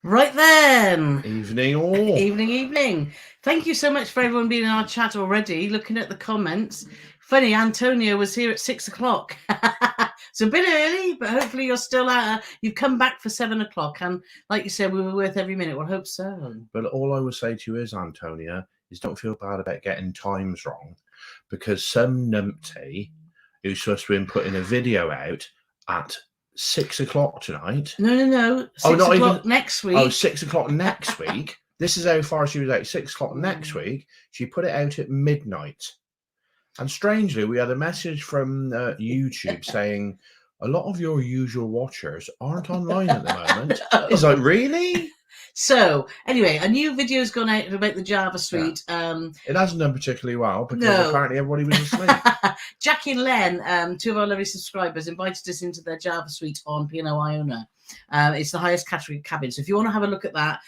Right then. Evening all. Evening. Thank you so much for everyone being in our chat already. Looking at the comments. Funny, Antonio was here at 6 o'clock. So a bit early, but hopefully you're still you've come back for 7 o'clock. And like you said, we were worth every minute. We'll hope so. But all I would say to you is, Antonia, is don't feel bad about getting times wrong, because some numpty who's supposed to be putting a video out at 6 o'clock tonight. No. 6 o'clock next week. Oh, 6 o'clock next week. This is how far she was out. 6 o'clock next week. She put it out at midnight. And strangely, we had a message from YouTube saying a lot of your usual watchers aren't online at the moment. It's like, really? So, anyway, a new video's gone out about the Java Suite. Yeah. It hasn't done particularly well because apparently everybody was asleep. Jackie and Len, two of our lovely subscribers, invited us into their Java Suite on P&O Iona. It's the highest category cabin. So if you want to have a look at that,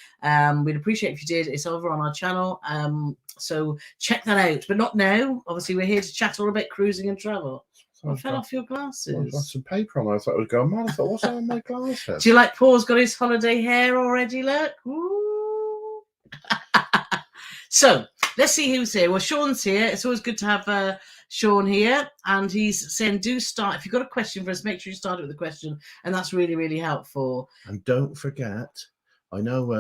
we'd appreciate if you did. It's over on our channel. So check that out. But not now. Obviously, we're here to chat all about cruising and travel. I fell off your glasses. I've got some paper on. I thought it was going mad. I thought, what's on my glasses? Do you like Paul's got his holiday hair already? Look. Ooh. So let's see who's here. Well, Sean's here. It's always good to have Sean here. And he's saying, do start. If you've got a question for us, make sure you start it with a question. And that's really, really helpful. And don't forget, I know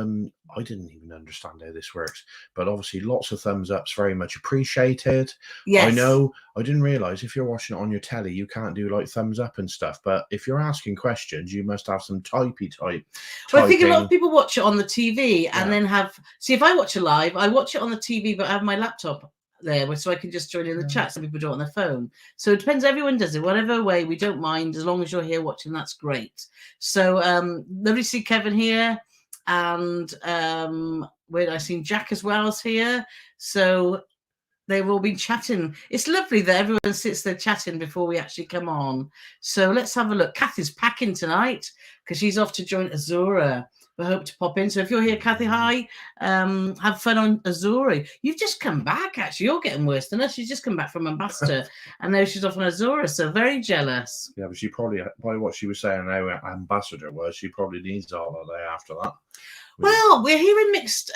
I didn't even understand how this works, but obviously lots of thumbs ups, very much appreciated. Yes. I know, I didn't realise if you're watching it on your telly, you can't do like thumbs up and stuff, but if you're asking questions, you must have some typey type. Well, I think a lot of people watch it on the TV and then see, if I watch it live, I watch it on the TV, but I have my laptop there so I can just join in the chat. Some people do it on their phone. So it depends. Everyone does it. Whatever way, we don't mind. As long as you're here watching, that's great. So lovely to see Kevin here. And I've seen Jack as well as here. So they've all been chatting. It's lovely that everyone sits there chatting before we actually come on. So let's have a look. Kathy's packing tonight because she's off to join Azura. We hope to pop in. So if you're here, Kathy, hi. Have fun on Azura. You've just come back, actually. You're getting worse than us. She's just come back from Ambassador, and now she's off on Azura. So very jealous. Yeah, but she probably, by what she was saying how Ambassador was, she probably needs a holiday after that. Well, we're hearing mixed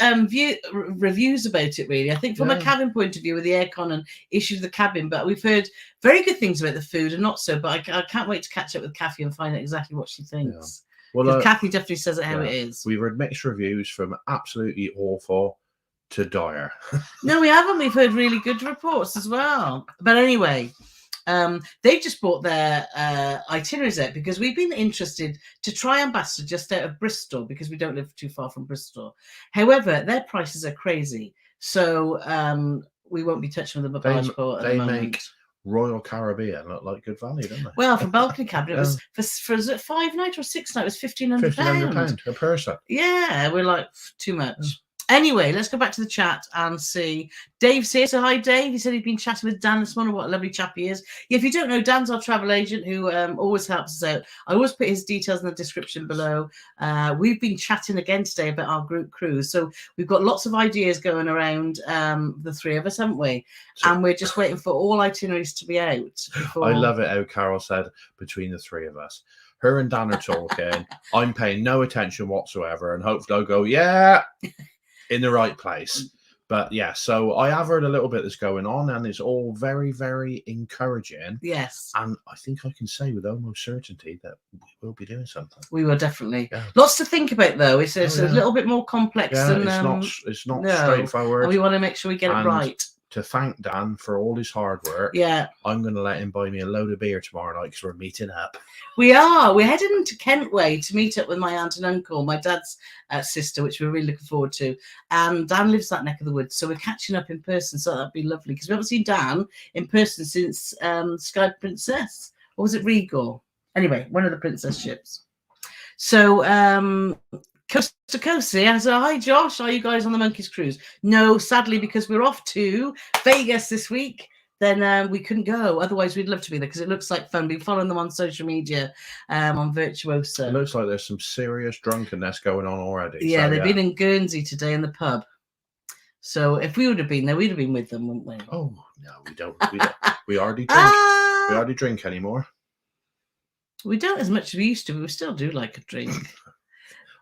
reviews about it, really. I think from a cabin point of view with the aircon and issues of the cabin, but we've heard very good things about the food and not so. But I can't wait to catch up with Kathy and find out exactly what she thinks. Yeah. Well, Kathy definitely says it how it is. We've heard mixed reviews from absolutely awful to dire. No, we haven't. We've heard really good reports as well. But anyway, they've just bought their itineraries out because we've been interested to try Ambassador just out of Bristol because we don't live too far from Bristol. However, their prices are crazy. So we won't be touching with the barge port at the moment. Royal Caribbean look like good value, don't they? Well, for balcony cabin, it was for 5 nights or 6 nights, it was £1,500. £1,500 a person. Yeah, we're like, too much. Anyway, let's go back to the chat and see. Dave's here. So hi, Dave. He said he'd been chatting with Dan this morning. What a lovely chap he is. Yeah, if you don't know, Dan's our travel agent who always helps us out. I always put his details in the description below. We've been chatting again today about our group cruise. So we've got lots of ideas going around, the three of us, haven't we? And we're just waiting for all itineraries to be out. I love it how Carole said between the three of us. Her and Dan are talking. I'm paying no attention whatsoever. And hopefully I'll go, yeah. In the right place. But yeah, so I have heard a little bit that's going on and it's all very, very encouraging. Yes. And I think I can say with almost certainty that we will be doing something. We will definitely. Yeah. Lots to think about though. It's a little bit more complex than it's not straightforward. And we want to make sure we get it right. To thank Dan for all his hard work. Yeah. I'm going to let him buy me a load of beer tomorrow night because we're meeting up. We are. We're heading into Kentway to meet up with my aunt and uncle, my dad's sister, which we're really looking forward to. And Dan lives that neck of the woods, so we're catching up in person. So that'd be lovely because we haven't seen Dan in person since Sky Princess, or was it Regal? Anyway, one of the princess ships. So coast to coast here. So hi, Josh. Are you guys on the Monkeys cruise? No, sadly, because we're off to Vegas this week. Then we couldn't go. Otherwise, we'd love to be there because it looks like fun. Been following them on social media, on Virtuosa. It looks like there's some serious drunkenness going on already. Yeah, they've been in Guernsey today in the pub. So if we would have been there, we'd have been with them, wouldn't we? Oh no, we don't. We already drink. We hardly drink anymore. We don't as much as we used to, but we still do like a drink.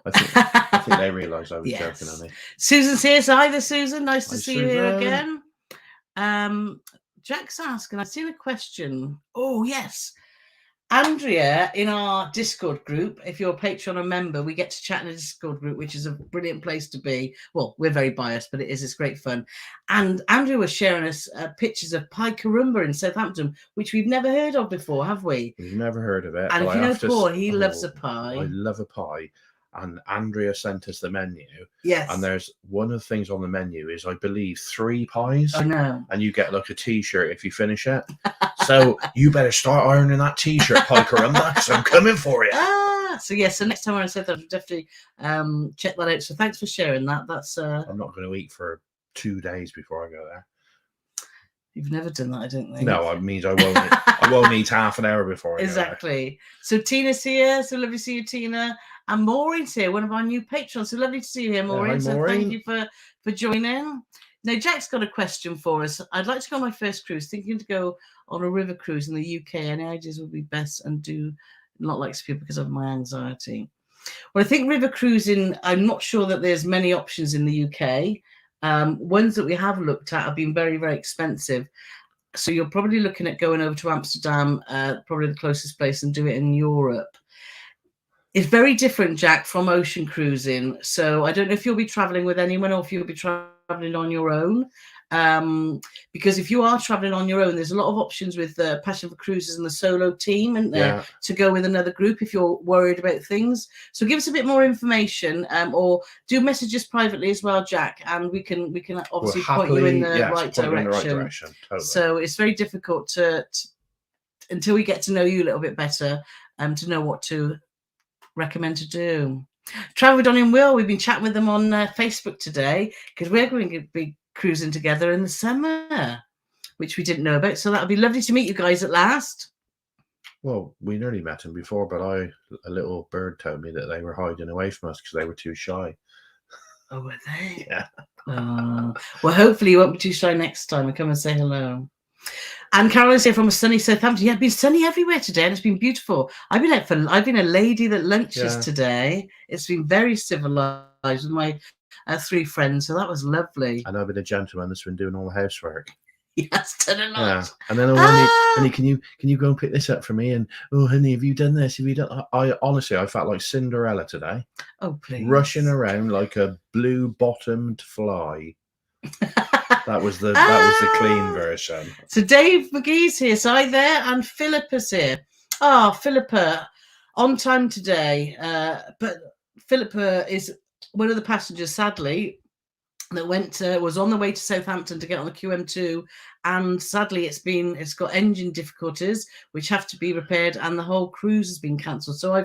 I think they realised I was joking on me. Susan's here. So hi there, Susan. Nice to see you here Susan. again. Jack's asking, I've seen a question. Oh, yes. Andrea, in our Discord group, if you're a Patreon or member, we get to chat in a Discord group, which is a brilliant place to be. Well, we're very biased, but it's great fun. And Andrea was sharing us pictures of Pie Carumba in Southampton, which we've never heard of before, have we? We've never heard of it. And if you know Paul, he loves a pie. I love a pie. And Andrea sent us the menu. Yes. And there's one of the things on the menu is, I believe, 3 pies. I know. And you get like a T-shirt if you finish it. So you better start ironing that T-shirt, Pie Carumba, because I'm coming for you. So next time I said that, I'll definitely check that out. So thanks for sharing that. That's I'm not going to eat for 2 days before I go there. You've never done that, I don't think. No, it means I won't. I won't eat half an hour before I exactly. Go there. So Tina's here. So lovely to see you, Tina. And Maureen's here, one of our new patrons. So lovely to see you here, Maureen. Hi, Maureen. So thank you for joining. Now, Jack's got a question for us. I'd like to go on my first cruise, thinking to go on a river cruise in the UK. Any ideas would be best, and do not like to because of my anxiety. Well, I think river cruising, I'm not sure that there's many options in the UK. Ones that we have looked at have been very, very expensive. So you're probably looking at going over to Amsterdam, probably the closest place, and do it in Europe. It's very different, Jack, from ocean cruising. So I don't know if you'll be traveling with anyone or if you'll be traveling on your own. Because if you are traveling on your own, there's a lot of options with Passion for Cruises and the solo team, isn't there, to go with another group if you're worried about things. So give us a bit more information, or do message us privately as well, Jack, and we can obviously point you in the right direction. Totally. So it's very difficult to until we get to know you a little bit better, to know what to recommend to do. Travel with Donny and Will, we've been chatting with them on Facebook today, because we're going to be cruising together in the summer, which we didn't know about. So that'll be lovely to meet you guys at last. Well, we nearly met them before, but a little bird told me that they were hiding away from us because they were too shy. Oh, were they? Yeah. Well, hopefully you won't be too shy next time and come and say hello. And Carole is here from a sunny Southampton. Yeah, it's been sunny everywhere today, and it's been beautiful. I've been a lady that lunches today. It's been very civilized with my 3 friends, so that was lovely. And I've been a gentleman that's been doing all the housework. Yes, done a lot. Yeah. And then honey, can you go and pick this up for me? And honey, have you done this? Have you done? I honestly felt like Cinderella today. Oh, please. Rushing around like a blue-bottomed fly. That was the clean version. So Dave McGee's here. So hi there, and Philippa's here. Oh, Philippa, on time today. But Philippa is one of the passengers, sadly, that was on the way to Southampton to get on the QM2, and sadly it's got engine difficulties which have to be repaired, and the whole cruise has been cancelled. So I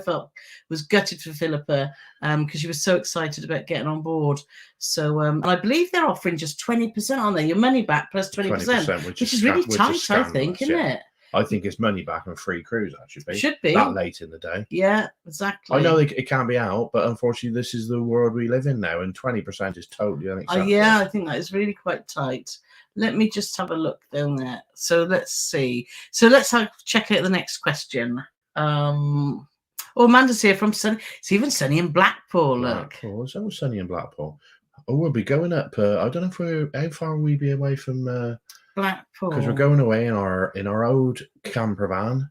was gutted for Philippa, because she was so excited about getting on board. So and I believe they're offering just 20% on there, your money back plus 20%, which is really tight, I think, isn't it? I think it's money back and free cruise, actually. Should be. That late in the day. Yeah, exactly. I know it can't be out, but unfortunately, this is the world we live in now, and 20% is totally unacceptable. Yeah, I think that is really quite tight. Let me just have a look down there. So let's see. So let's check out the next question. Amanda's here from Sunny. It's even sunny in Blackpool, look. Blackpool. It's always sunny in Blackpool. Oh, we'll be going up. I don't know how far will we be away from... Blackpool, because we're going away in our old camper van.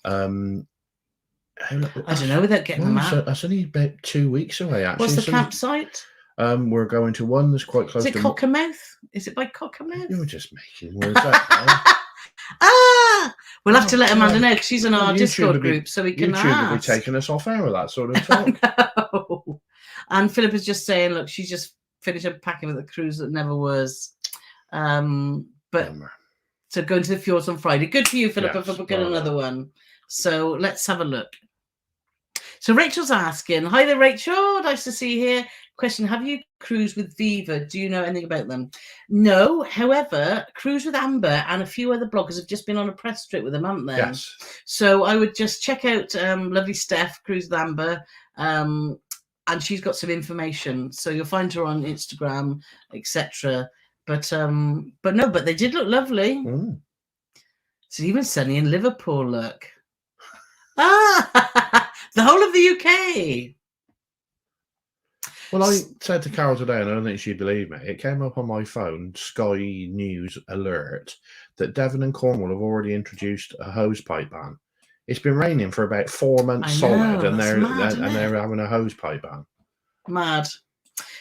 I don't know, without getting the map. That's only about 2 weeks away, actually. What's the campsite? We're going to one that's quite close. Is it Cockermouth? Is it by Cockermouth? You're just making words up. We'll have to let Amanda know, because she's in our Discord group, so we can YouTube will be taking us off air with that sort of talk. And Philip is just saying, look, she's just finished up packing with the cruise that never was. But so going to the fjords on Friday. Good for you, Philippa, for booking another one. So let's have a look. So Rachel's asking, hi there, Rachel. Nice to see you here. Question, have you cruised with Viva? Do you know anything about them? No. However, Cruise with Amber and a few other bloggers have just been on a press trip with them, haven't they? Yes. So I would just check out lovely Steph, Cruise with Amber, and she's got some information. So you'll find her on Instagram, etc. But they did look lovely. It's even sunny in Liverpool, look. The whole of the UK. Well, I said to Carole today, and I don't think she'd believe me, it came up on my phone, Sky News alert, that Devon and Cornwall have already introduced a hosepipe ban. It's been raining for about 4 months solid, and they're having a hosepipe ban. Mad.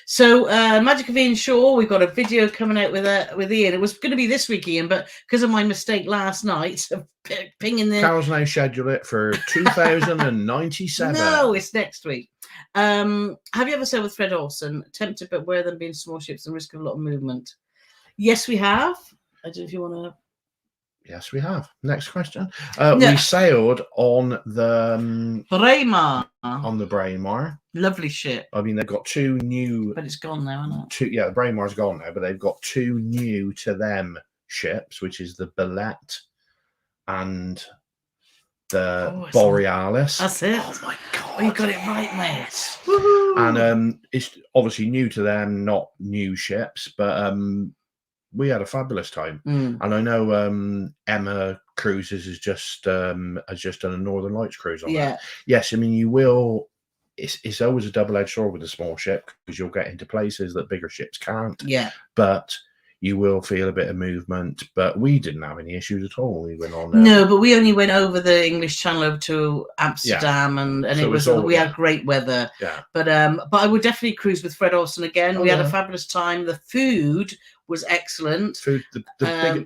So, Magic of Ian Shaw, we've got a video coming out with Ian. It was going to be this week, Ian, but because of my mistake last night, pinging the... Carol's now scheduled it for 2097. No, it's next week. Have you ever sailed with Fred Olsen? Tempted, but where them being small ships and risk of a lot of movement? Yes, we have. I don't know if you want to... Yes, we have. Next question. We sailed on the Braemar. On the Braemar. Lovely ship. I mean, they've got 2 new... But it's gone now, isn't it? The Braemar's gone now, but they've got 2 new to them ships, which is the Belette and the Borealis. That's it. Oh, my God. Oh, you got it right, mate. Woo-hoo. And it's obviously new to them, not new ships, but... we had a fabulous time, and I know Emma Cruises has just done a Northern Lights cruise on that. Yes, I mean you will. It's always a double-edged sword with a small ship because you'll get into places that bigger ships can't. Yeah, but you will feel a bit of movement. But we didn't have any issues at all. We went on. No, but we only went over the English Channel over to Amsterdam, and so it was we had great weather. Yeah, but I would definitely cruise with Fred Olsen again. We had a fabulous time. The food was excellent. Food.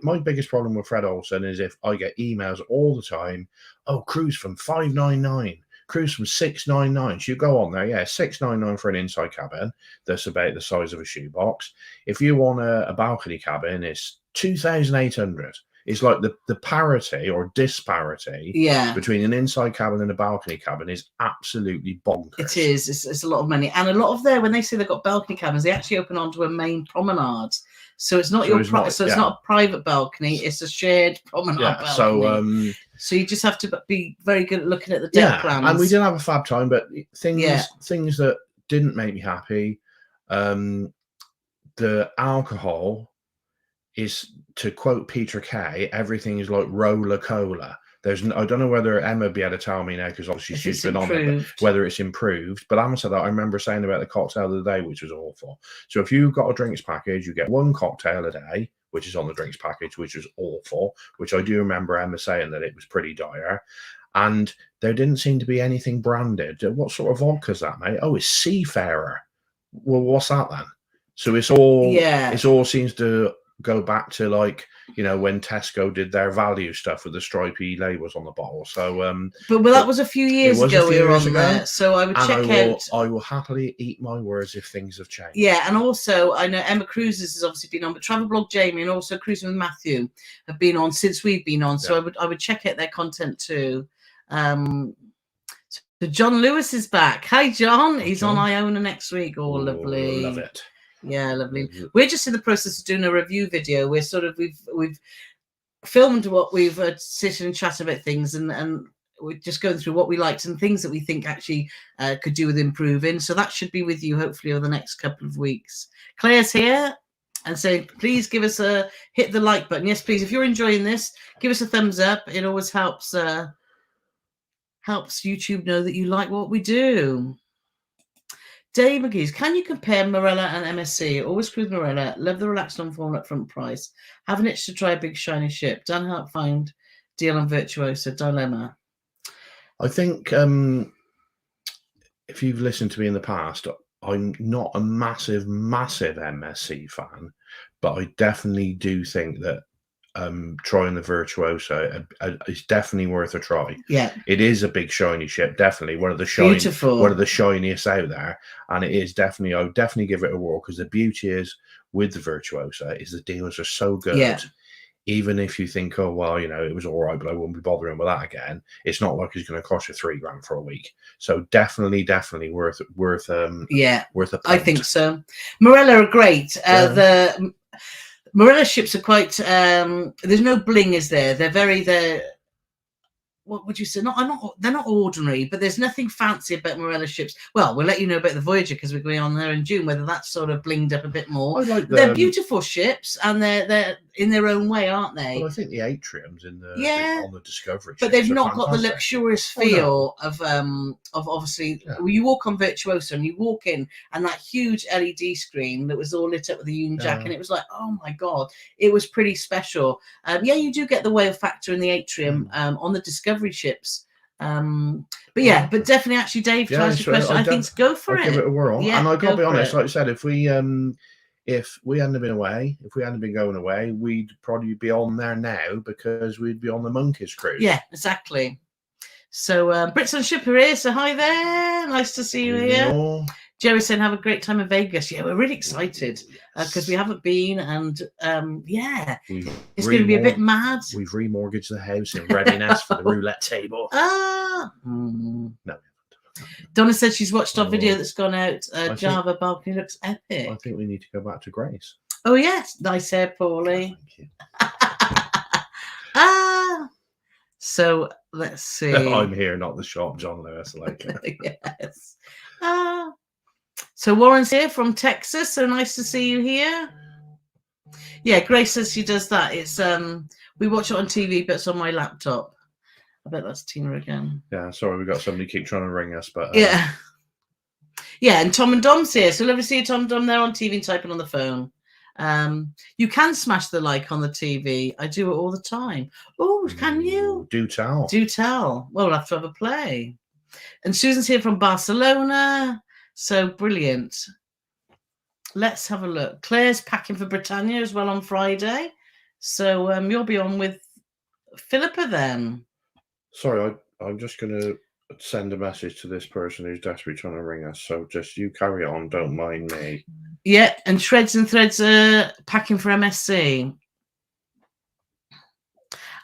My biggest problem with Fred Olsen is if I get emails all the time. Oh, cruise from 599, cruise from 699. So you go on there, 699 for an inside cabin. That's about the size of a shoebox. If you want a balcony cabin, it's 2,800. It's like the parity or disparity between an inside cabin and a balcony cabin is absolutely bonkers. It is. It's a lot of money. And a lot of when they say they've got balcony cabins, they actually open onto a main promenade. So it's not it's not a private balcony, it's a shared promenade balcony. So you just have to be very good at looking at the deck plans. And we did have a fab time, but things that didn't make me happy, the alcohol is, to quote Peter Kay, everything is like roller cola. I don't know whether Emma would be able to tell me now, because obviously she's been on it, whether it's improved. But Emma said that I remember saying about the cocktail of the day, which was awful. So if you've got a drinks package, you get 1 cocktail a day, which is on the drinks package, which was awful, which I do remember Emma saying that it was pretty dire. And there didn't seem to be anything branded. What sort of vodka is that, mate? Oh, it's Seafarer. Well, what's that then? So it's all, it all seems to go back to, like, you know, when Tesco did their value stuff with the stripy labels on the bottle. So but that was a few years ago we were on there, so I would check out. I will happily eat my words if things have changed. And also I know Emma Cruises has obviously been on, but Travelblog Jamie and also Cruising with Matthew have been on since we've been on, so I would check out their content too. So John Lewis is back. Hi John. He's on Iona next week. Oh, lovely. Love it. Yeah, lovely. We're just in the process of doing a review video. We're sort of we've filmed what we've sitting and chatting about things, and we're just going through what we liked and things that we think actually could do with improving. So that should be with you hopefully over the next couple of weeks. Claire's here and saying, please give us hit the like button. Yes, please. If you're enjoying this, give us a thumbs up. It always helps YouTube know that you like what we do. Dave McGee's, can you compare Marella and MSC? Always cruise Marella. Love the relaxed non-formal upfront price. Have an itch to try a big shiny ship. Dan help find deal on Virtuosa. Dilemma. I think if you've listened to me in the past, I'm not a massive MSC fan, but I definitely do think that trying the Virtuosa is definitely worth a try. Yeah, it is a big shiny ship, definitely one of the shiniest out there, and it is definitely, I would definitely give it a whirl, because the beauty is with the Virtuosa is the deals are so good. Yeah. Even if you think, oh well, you know, it was all right, but I won't be bothering with that again, it's not like it's going to cost you $3,000 for a week. So definitely worth a worth a punt. I think so. Marella are great. The Marella ships are quite there's no bling, is there? They're what would you say? They're not ordinary, but there's nothing fancy about Marella ships. Well, we'll let you know about the Voyager because we're going on there in June, whether that's sort of blinged up a bit more. I like They're beautiful ships, and they're in their own way, aren't they? Well, I think the atriums on the Discovery, but they've not fantastic. got the luxurious feel of obviously you walk on Virtuosa and you walk in, and that huge LED screen that was all lit up with the Union Jack, and it was like, oh my god, it was pretty special. You do get the whale factor in the atrium on the Discovery ships. But definitely, actually, Dave, to answer your question, I think go for it. Give it a whirl. Yeah, and I got to be honest, like I said, if we hadn't been away, if we hadn't been going away, we'd probably be on there now because we'd be on the Monkeys cruise. Yeah, exactly. So Brits on Ship are here, so hi there. Nice to see you here. Jerry saying have a great time in Vegas. Yeah, we're really excited because we haven't been, and it's going to be a bit mad. We've remortgaged the house in readiness for the roulette table. No. Donna said she's watched our video that's gone out. Java balcony looks epic. I think we need to go back to Grace. Oh yes, nice hair, Paulie. Thank you. So let's see. I'm here, not the shop, John Lewis. Like yes. So Warren's here from Texas. So nice to see you here. Yeah, Grace says she does that. It's we watch it on TV, but it's on my laptop. I bet that's Tina again. Yeah, sorry, we got somebody keep trying to ring us, but yeah, and Tom and Dom's here. So lovely to see you, Tom and Dom, there on TV and typing on the phone. You can smash the like on the TV. I do it all the time. Oh, can you? Do tell. Do tell. Well, we'll have to have a play. And Susan's here from Barcelona. So brilliant. Let's have a look. Claire's packing for Britannia as well on Friday. So you'll be on with Philippa then. Sorry, I'm just going to send a message to this person who's desperately trying to ring us. So just you carry on. Don't mind me. Yeah, and Shreds and Threads are packing for MSC.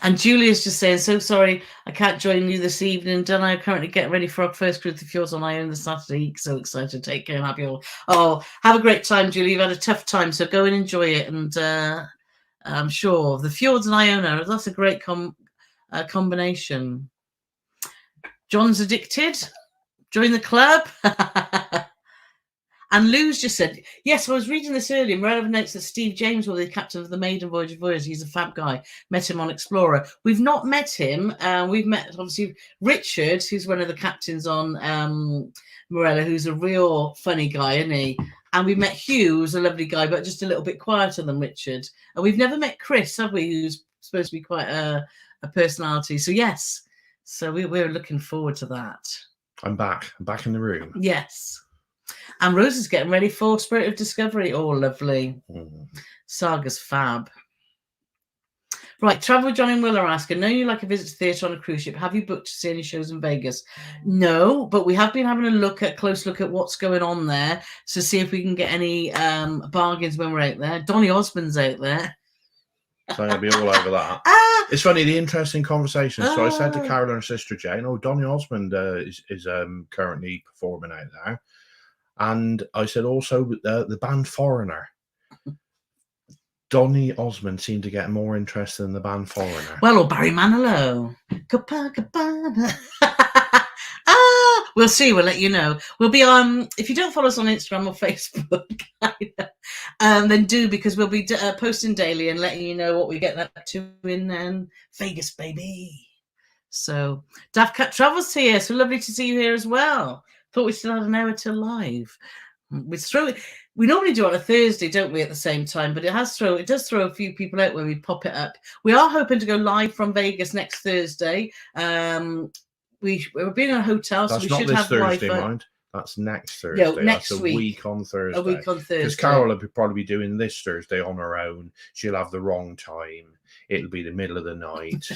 And Julia's just saying, so sorry, I can't join you this evening. Don't I currently get ready for our first cruise to Fjords on my own this Saturday. So excited to take care and have you all. Oh, have a great time, Julie. You've had a tough time, so go and enjoy it. And I'm sure the Fjords and Iona, that's a great combination. John's addicted. Join the club. And Lou's just said, yes, I was reading this earlier. Marella notes that Steve James will be the captain of the Maiden Voyage of Voyagers. He's a fab guy. Met him on Explorer. We've not met him. We've met, obviously, Richard, who's one of the captains on Marella, who's a real funny guy, isn't he? And we met Hugh, who's a lovely guy, but just a little bit quieter than Richard. And we've never met Chris, have we, who's supposed to be quite a personality. So, yes. So we're looking forward to that. I'm back. I'm back in the room. Yes. And Rose is getting ready for Spirit of Discovery. Oh, lovely. Saga's fab. Right, Travel with John and Will are asking, know you like a visit to theatre on a cruise ship. Have you booked to see any shows in Vegas? No, but we have been having a close look at what's going on there to see if we can get any bargains when we're out there. Donny Osmond's out there. So I'll be all over that. It's funny, the interesting conversation. So I said to Carole and her sister Jane, Donny Osmond is currently performing out there. And I said also the band Foreigner. Donny Osmond seemed to get more interest than the band Foreigner. Well, or Barry Manilow. Copacabana. We'll see. We'll let you know. We'll be on. If you don't follow us on Instagram or Facebook, then do, because we'll be posting daily and letting you know what we get up to in Vegas, baby. So Daft Cat Travels here. So lovely to see you here as well. Thought we still had an hour till live. We normally do it on a Thursday, don't we, at the same time? But it does throw a few people out when we pop it up. We are hoping to go live from Vegas next Thursday. We're being in a hotel, so we should have Thursday, Wi-Fi. Mind. That's next Thursday. No, next That's week. A week on Thursday. A week on Thursday. Because Carole will probably be doing this Thursday on her own. She'll have the wrong time. It'll be the middle of the night.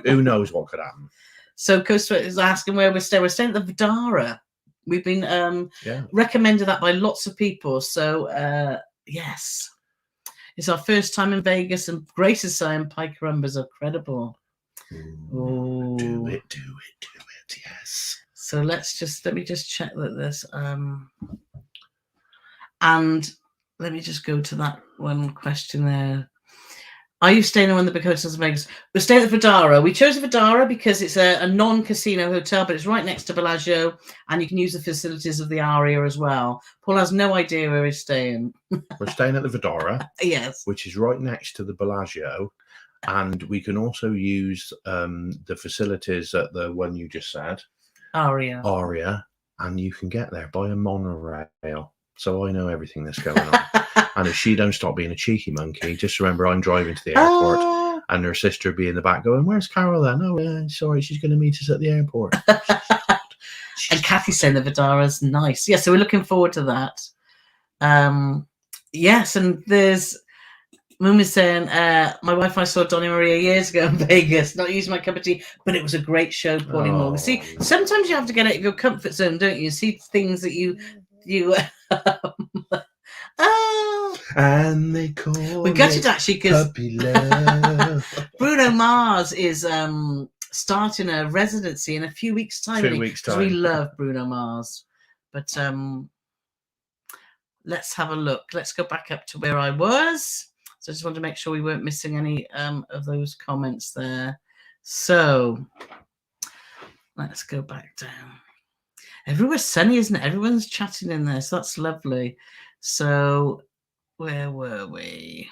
Who knows what could happen? So Costa is asking where we're staying. We're staying at the Vidara. We've been recommended that by lots of people. So, yes. It's our first time in Vegas, and Grace is saying pie carumbas are credible. Ooh, do it, yes. So let me just check that this, and let me just go to that one question there. Are you staying in one of the big hotels in Vegas? We're staying at the Vidara. We chose the Vidara because it's a non-casino hotel, but it's right next to Bellagio, and you can use the facilities of the Aria as well. Paul has no idea where he's staying. We're staying at the Vidara, Yes, which is right next to the Bellagio, and we can also use the facilities at the one you just said, Aria, and you can get there by a monorail. So I know everything that's going on. And if she don't stop being a cheeky monkey, just remember I'm driving to the airport and her sister be in the back going, "Where's Carole then?" "Oh, sorry, she's going to meet us at the airport." And Kathy's saying the Vidara's nice. Yeah, so we're looking forward to that. Yes, and there's Moon is saying, my wife and I saw Donny Maria years ago in Vegas, not using my cup of tea, but it was a great show, Pauline Morgan. See, sometimes you have to get out of your comfort zone, don't you? See things that you and they call we gutted actually because Bruno Mars is starting a residency in a few weeks' time. 2 weeks' time. We love Bruno Mars, but let's have a look. Let's go back up to where I was. So I just wanted to make sure we weren't missing any of those comments there. So let's go back down. Everywhere's sunny, isn't it? Everyone's chatting in there, so that's lovely. So where were we?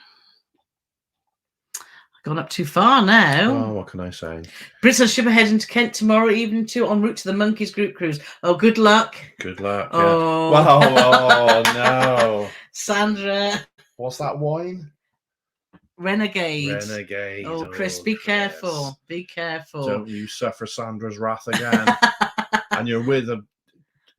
I've gone up too far now. Oh, what can I say? Brits on ship are heading to Kent tomorrow evening too, en route to the Monkeys group cruise. Oh, good luck. Good luck. Oh, yeah. Oh no. Sandra. What's that wine? Renegade. Oh, Chris, be careful. Be careful. Don't you suffer Sandra's wrath again. And you're with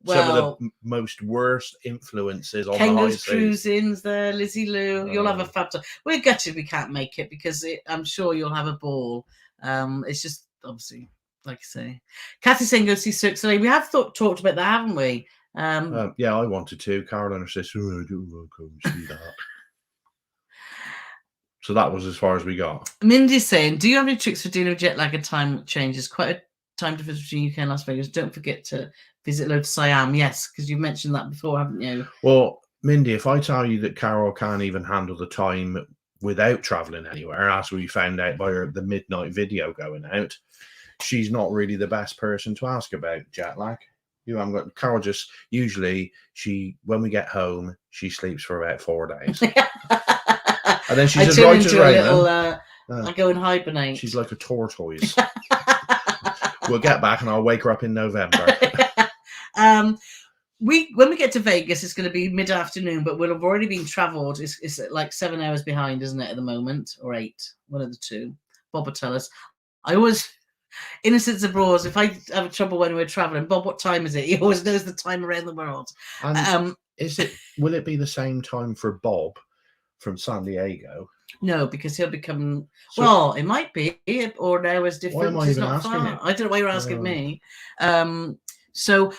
some of the most worst influences on the high Kengo's seas. Cruising's there, Lizzie Lou. You'll have a fab time. We're gutted we can't make it because I'm sure you'll have a ball. It's just obviously, like I say, Kathy's saying go see Cirque du Soleil. We have talked about that, haven't we? Yeah, I wanted to. Carole and her sister, I do want to go and see that. So that was as far as we got. Mindy's saying, do you have any tricks for dealing with jet lag and time changes? Quite a time difference between UK and Las Vegas. Don't forget to visit Lotus Siam. Yes, because you've mentioned that before, haven't you? Well, Mindy, if I tell you that Carole can't even handle the time without travelling anywhere, as we found out by the midnight video going out, she's not really the best person to ask about jet lag. You haven't got Carole. Just usually when we get home, she sleeps for about 4 days. And then she's I turn into a little, I go and hibernate. She's like a tortoise. We'll get back and I'll wake her up in November. When we get to Vegas, it's going to be mid-afternoon, but we'll have already been travelled. It's like 7 hours behind, isn't it, at the moment? Or 8, one of the two. Bob will tell us. I always, innocence abroad, if I have trouble when we're travelling, Bob, what time is it? He always knows the time around the world. And will it be the same time for Bob from San Diego? No, because he'll be coming. Well, it might be, or now is different. Why am I even asking far. it? I don't know why you're asking me. So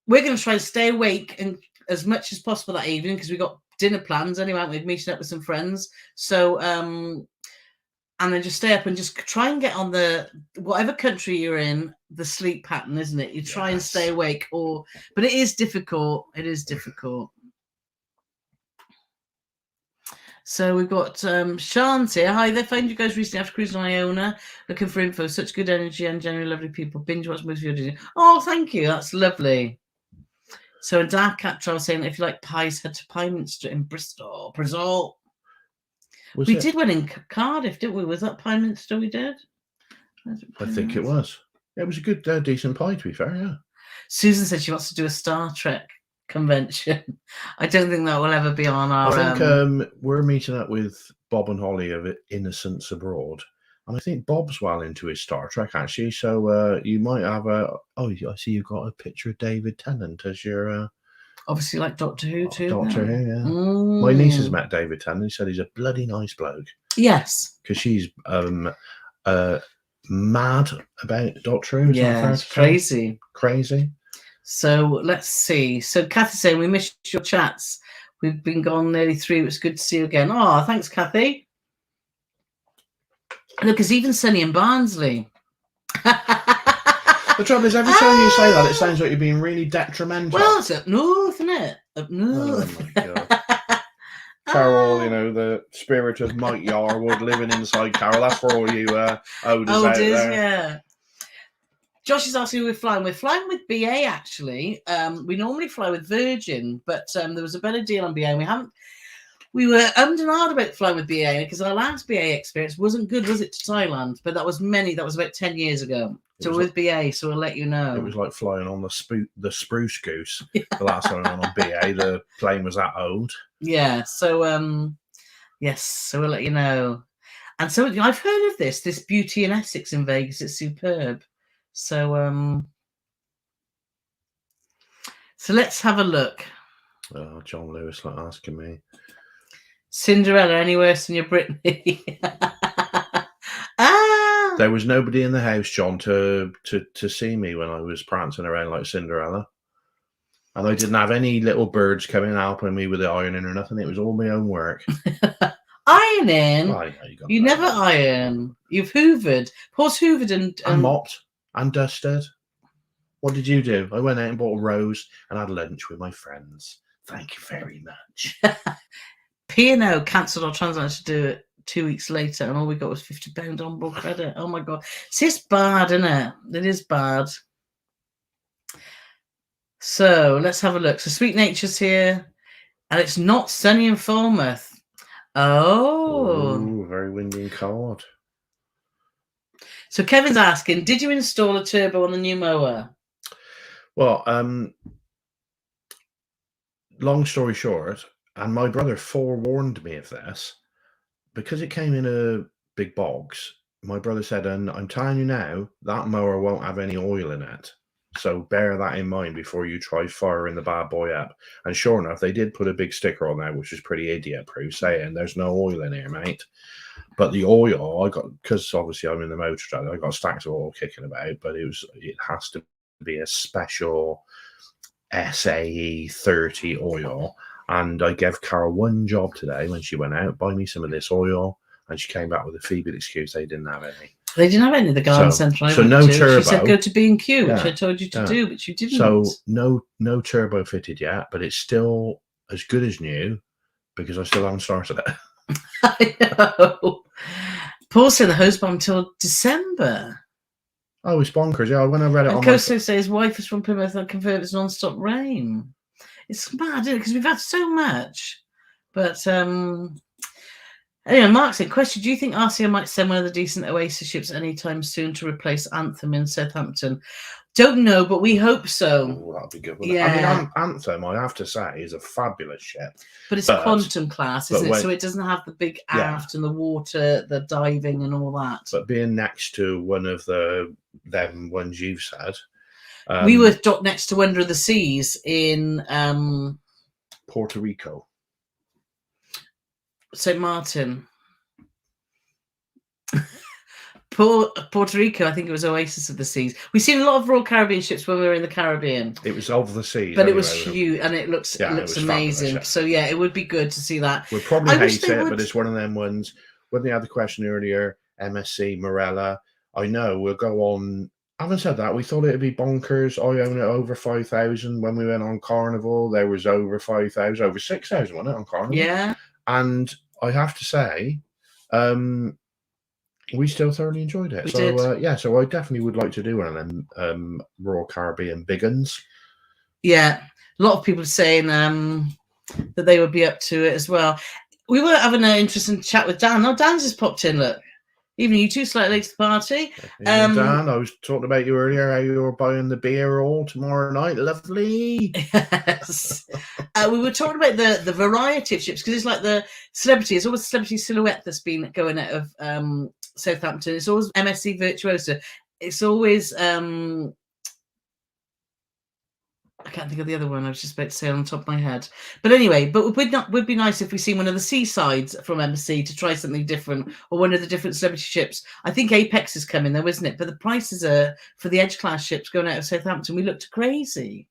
we're going to try and stay awake and as much as possible that evening because we got dinner plans anyway. Aren't we? Meeting up with some friends. So and then just stay up and just try and get on the whatever country you're in, the sleep pattern, isn't it? You try and stay awake, but it is difficult. It is difficult. So we've got Shant here. Hi there. Found you guys recently after cruising on Iona. Looking for info. Such good energy and generally lovely people. Binge watch most of your. Oh, thank you. That's lovely. So a Dark Cat Travel saying if you like pies, head to Pyminster in Bristol. We did one in Cardiff, didn't we? Was that Pyminster we did? I think it was. It was a good, decent pie, to be fair, yeah. Susan said she wants to do a Star Trek convention. I don't think that will ever be on our. I think we're meeting up with Bob and Holly of Innocents Abroad, and I think Bob's well into his Star Trek actually. so you might have I see you've got a picture of David Tennant as your obviously like Doctor Who too. Doctor Who, yeah. My niece has met David Tennant. He said he's a bloody nice bloke. Yes, because she's mad about Doctor Who. Yeah, it's crazy. So let's see. So Kathy's saying we missed your chats. We've been gone nearly 3. It was good to see you again. Oh, thanks, Kathy. Look, it's even sunny in Barnsley. The trouble is, every time you say that, it sounds like you're being really detrimental. Well, it's up north, isn't it? Up north. Oh, my God. Carole, you know, the spirit of Mike Yarwood living inside Carole. That's for all you Oders out there. Yeah. Josh is asking who we're flying. We're flying with BA, actually. We normally fly with Virgin, but there was a better deal on BA, and we were and ahed about flying with BA because our last BA experience wasn't good, was it, to Thailand? But that was about 10 years ago. So with BA, so we'll let you know. It was like flying on the Spruce Goose. The last time I went on BA, the plane was that old. Yeah, so yes, so we'll let you know. And so I've heard of this Beauty in Essex in Vegas. It's superb. So so let's have a look. Oh, John Lewis like asking me. Cinderella, any worse than your Britney? There was nobody in the house, John, to see me when I was prancing around like Cinderella. And I didn't have any little birds coming and helping me with the ironing or nothing. It was all my own work. Ironing? Well, you never iron. You've hoovered. Paul's hoovered and mopped and dusted. What did you do? I went out and bought a rose and had lunch with my friends. Thank you very much. P&O cancelled our transaction to do it 2 weeks later, and all we got was £50 on board credit. Oh my God. See, it's bad, isn't it? It is bad. So let's have a look. So Sweet Nature's here, and it's not sunny in Falmouth. Oh. Ooh, very windy and cold. So Kevin's asking, did you install a turbo on the new mower? Well, long story short, and my brother forewarned me of this, because it came in a big box. My brother said, and I'm telling you now, that mower won't have any oil in it. So bear that in mind before you try firing the bad boy up. And sure enough, they did put a big sticker on there, which was pretty idiot-proof, saying there's no oil in here, mate. But the oil, I got, because obviously I'm in the motor trade, I got stacks of oil kicking about, but it has to be a special SAE 30 oil. And I gave Carole one job today when she went out, buy me some of this oil, and she came back with a feeble excuse they didn't have any. They didn't have any of the garden centre. So no turbo. She said go to B&Q, which I told you to do, but you didn't. So no turbo fitted yet, but it's still as good as new because I still haven't started it. I know. Paul said the Hosepipe until December. Oh, it's bonkers. Yeah, when I read it and Costo says his wife is from Plymouth and confirmed it's non-stop rain. It's mad, isn't it? Because we've had so much. But anyway, Mark said, question, do you think RCO might send one of the decent Oasis ships anytime soon to replace Anthem in Southampton? Don't know, but we hope so. Oh, that'd be good. Yeah. I mean, Anthem, I have to say, is a fabulous ship. But it's quantum class, isn't it? So it doesn't have the big aft and the water, the diving and all that. But being next to one of them ones you've said. We were docked next to Wonder of the Seas in Puerto Rico. St. Martin. Puerto Rico, I think it was Oasis of the Seas. We've seen a lot of Royal Caribbean ships when we were in the Caribbean. It was of the seas. But it was huge and it looks amazing. Fabulous. So yeah, it would be good to see that. We'd probably hate it, but it's one of them ones. When they had the question earlier, MSC, Marella, I know we'll go on. Having said that, we thought it'd be bonkers. I own it over 5,000. When we went on Carnival, there was over 5,000, over 6,000, wasn't it, on Carnival? Yeah. And I have to say, we still thoroughly enjoyed it. So I definitely would like to do one of them Royal Caribbean big uns. Yeah. A lot of people saying that they would be up to it as well. We were having an interesting chat with Dan. Oh, Dan's just popped in, look. Even you two, slightly late to the party. Dan, I was talking about you earlier, how you were buying the beer all tomorrow night. Lovely. Yes. We were talking about the variety of ships, because it's like the celebrity. It's always Celebrity Silhouette that's been going out of Southampton. It's always MSC Virtuosa. It's always... I can't think of the other one. I was just about to say on the top of my head. But anyway, but would be nice if we see one of the seasides from MSC to try something different, or one of the different celebrity ships. I think Apex is coming though, isn't it? But the prices are for the Edge class ships going out of Southampton. We looked crazy.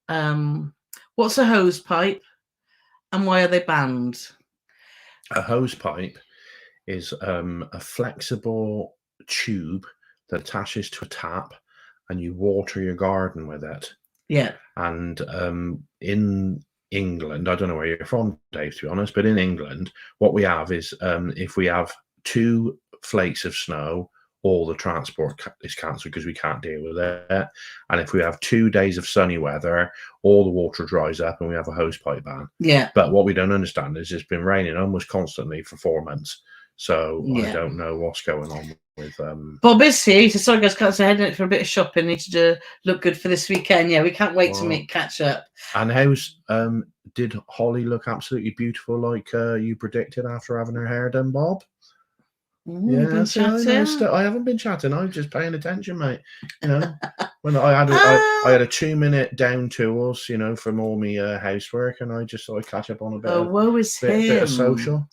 What's a Hosepipe, and why are they banned? A Hosepipe is a flexible tube that attaches to a tap, and you water your garden with it. Yeah, and in England, I don't know where you're from, Dave, to be honest, but in England, what we have is if we have 2 flakes of snow, all the transport is cancelled because we can't deal with it. And if we have 2 days of sunny weather, all the water dries up and we have a hosepipe ban. Yeah. But what we don't understand is it's been raining almost constantly for 4 months. So I don't know what's going on with Bob is here. He said, sorry guys, can't say heading for a bit of shopping. Need to look good for this weekend. Yeah, we can't wait to catch up. And how's did Holly look absolutely beautiful like you predicted after having her hair done, Bob? Yeah, I haven't been chatting. I'm just paying attention, mate. You know, when I had a 2-minute down tools, you know, from all my housework, and I just thought I'd catch up on a bit of social.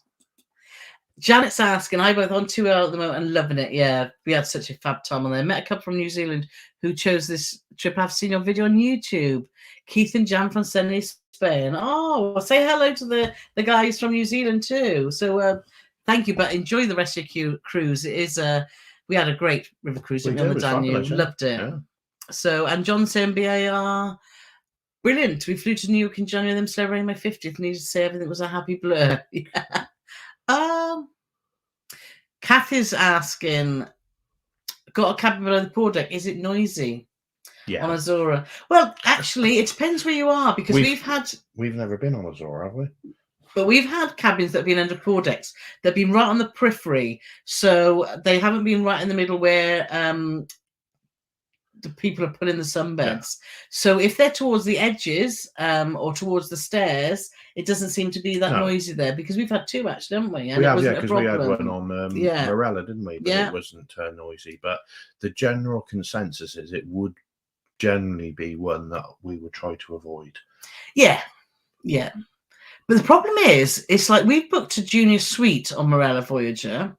Janet's asking, I both on 2L at the moment and loving it. Yeah, we had such a fab time on there. Met a couple from New Zealand who chose this trip. I've seen your video on YouTube. Keith and Jan from Sunny, Spain. Oh, say hello to the guys from New Zealand too. So thank you, but enjoy the rest of your cruise. It is we had a great river cruise on the Danube. Loved it. Yeah. So, and John saying BAR, brilliant. We flew to New York in January, then celebrating my 50th. Needed to say everything was a happy blur. Yeah. Kath is asking, got a cabin below the pool deck. Is it noisy? Yeah. On Azora. Well, actually, it depends where you are because we've never been on Azora, have we? But we've had cabins that have been under pool decks. They've been right on the periphery, so they haven't been right in the middle where the people are putting the sunbeds. Yeah. So if they're towards the edges or towards the stairs, it doesn't seem to be that noisy there because we've had 2 actually, haven't we? And because we had one on Marella, didn't we? But it wasn't noisy. But the general consensus is it would generally be one that we would try to avoid. Yeah. But the problem is, it's like we've booked a junior suite on Marella Voyager,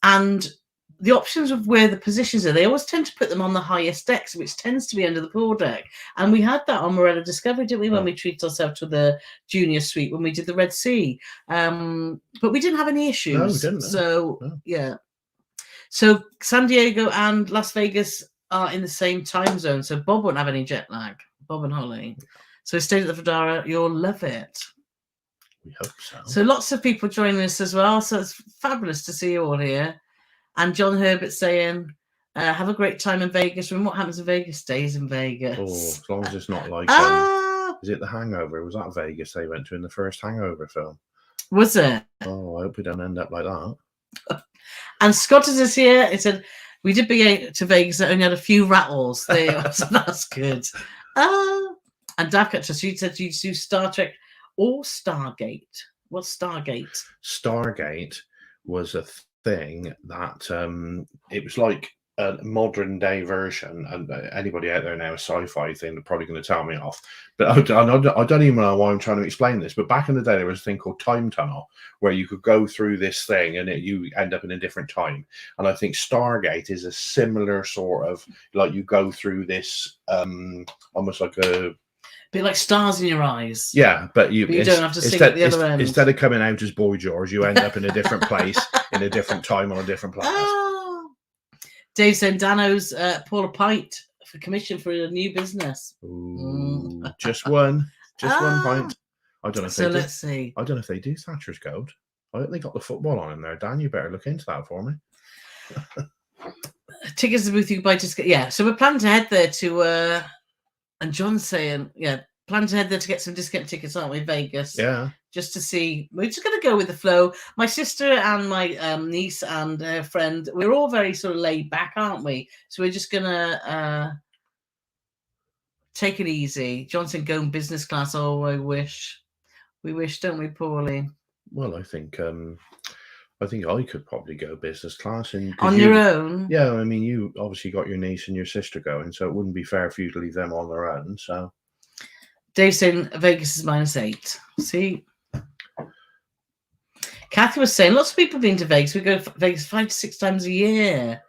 and the options of where the positions are, they always tend to put them on the highest decks, which tends to be under the pool deck. And we had that on Marella Discovery, didn't we, when we treated ourselves to the junior suite when we did the Red Sea. But we didn't have any issues. No, we didn't. So, yeah. So San Diego and Las Vegas are in the same time zone. So Bob won't have any jet lag, Bob and Holly. So stay at the Fedara. You'll love it. We hope so. So lots of people joining us as well. So it's fabulous to see you all here. And John Herbert saying, have a great time in Vegas. And what happens in Vegas stays in Vegas. Oh, as long as it's not like, is it The Hangover? Was that Vegas they went to in the first Hangover film? Was it? Oh, I hope we don't end up like that. And Scott is here. He said, we did be to Vegas that only had a few rattles. So that's good. And Davka, she said you do Star Trek or Stargate. What's Stargate? Stargate was a thing that it was like a modern day version, and anybody out there now a sci-fi thing, they're probably going to tell me off, but I don't even know why I'm trying to explain this. But back in the day there was a thing called time tunnel where you could go through this thing and you end up in a different time, and I think Stargate is a similar sort of, like, you go through this almost like a bit like stars in your eyes. Yeah, but you don't have to sing at the other end. Instead of coming out as Boy George, you end up in a different place, in a different time on a different planet. Dave said Dano's Paula Pint for commission for a new business. Ooh, just one pint. I don't know if so let's see. I don't know if they do Thatcher's Gold. I think they got the football on in there. Dan, you better look into that for me. Tickets to the booth you can buy to yeah. So we're planning to head there to and John's saying, plan to head there to get some discount tickets, aren't we, Vegas? Yeah. Just to see. We're just going to go with the flow. My sister and my niece and her friend, we're all very sort of laid back, aren't we? So we're just going to take it easy. Johnson going business class. Oh, I wish. We wish, don't we, Paulie? Well, I think I could probably go business class. On your own? Yeah, I mean, you obviously got your niece and your sister going, so it wouldn't be fair for you to leave them on their own. So, Dave saying Vegas is -8. See? Kathy was saying lots of people have been to Vegas. We go to Vegas 5 to 6 times a year.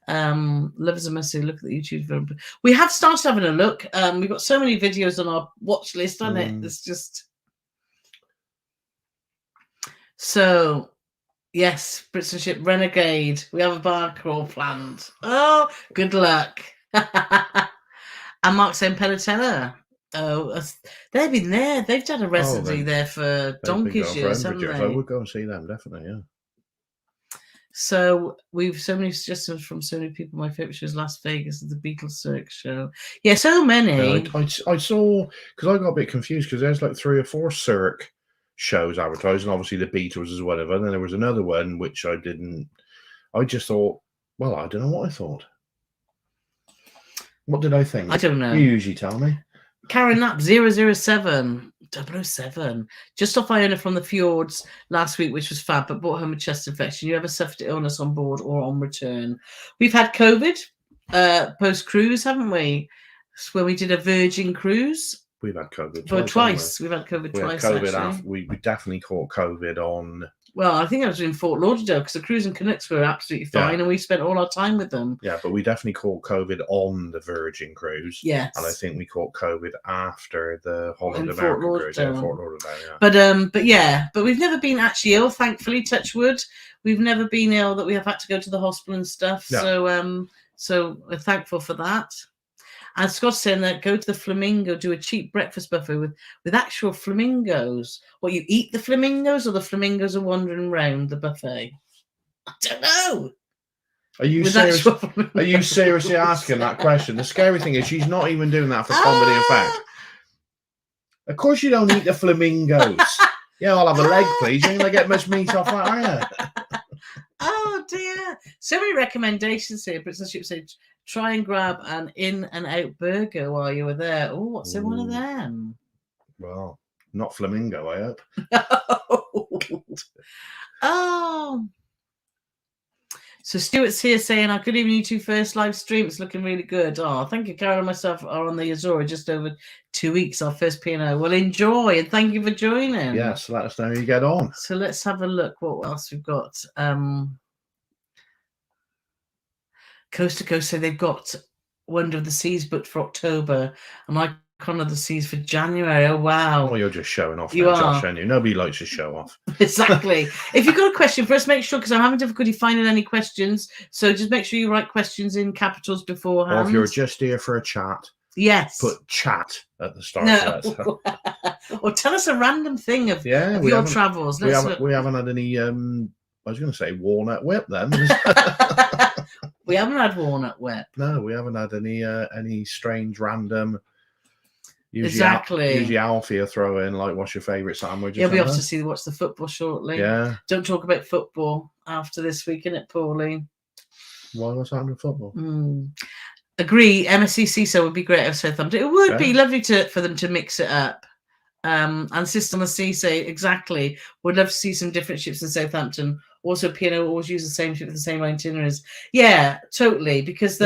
Lovers and Messi, look at the YouTube film. We have started having a look. We've got so many videos on our watch list, on it. It's just... So... Yes, Brits and Ship Renegade. We have a bar crawl planned. Oh, good luck. And Mark saying Penatella. They've been there. They've done a residency they've- there for They've been donkey's going for years, 100 haven't years. they? I would go and see them, definitely, yeah. So we've so many suggestions from so many people. My favourite show is Las Vegas, the Beatles Cirque show. Yeah, so many. I saw, because I got a bit confused, because there's like 3 or 4 Cirque shows advertised, and obviously the Beatles as well. And then there was another one which I just thought, well, I don't know what I thought. What did I think? I don't know. You usually tell me. Karen Knapp 007. Just off Iona from the fjords last week, which was fab, but brought home a chest infection. You ever suffered illness on board or on return? We've had COVID post cruise, haven't we? When we did a Virgin cruise. We've had COVID twice. We've had COVID twice. Had COVID actually. we definitely caught COVID on. Well, I think I was in Fort Lauderdale because the cruise and Canucks were absolutely fine, and we spent all our time with them. Yeah, but we definitely caught COVID on the Virgin cruise. Yes, and I think we caught COVID after the Holland American cruise in Fort Lauderdale. Yeah. But we've never been actually ill, thankfully. Touch wood, we've never been ill that we have had to go to the hospital and stuff. Yeah. So we're thankful for that. And Scott's saying that go to the Flamingo, do a cheap breakfast buffet with actual flamingos. What, you eat the flamingos, or the flamingos are wandering around the buffet? I don't know. Are you seriously asking that question? The scary thing is she's not even doing that for comedy effect. Of course you don't eat the flamingos. Yeah, I'll have a leg, please. You ain't gonna get much meat off that, are you? Oh dear. So many recommendations here. Britain's Ship said try and grab an In-N-Out burger while you were there. Oh, what's in one of them? Well, not flamingo, I hope. Oh. So Stuart's here saying, good evening, you two. First live stream. It's looking really good. Oh, thank you. Carole and myself are on the Azora just over 2 weeks, our first P&O. Well, enjoy, and thank you for joining. Yes, let us know how you get on. So let's have a look what else we've got. Coast to Coast say they've got Wonder of the Seas booked for October, and Icon of the Seas for January. Oh, wow. Well, you're just showing off you now, are. Josh, aren't you? Nobody likes to show off. Exactly. If you've got a question for us, make sure, because I'm having difficulty finding any questions, so just make sure you write questions in capitals beforehand. Or if you're just here for a chat, yes, put chat at the start. No. Or tell us a random thing of your travels. We haven't had any, I was going to say walnut whip then. We haven't had walnut whip. No, we haven't had any strange random. Usually Alfie will throw in like, what's your favourite sandwich? You'll be off to watch the football shortly. Yeah. Don't talk about football after this week, innit, Paulie? Why, what's happening with football? Agree. MSC CISO would be great at Southampton. It would be lovely for them to mix it up. And Sister on the Sea say exactly. Would love to see some different ships in Southampton. Also, P&O always use the same ship with the same itineraries. Yeah, totally. Because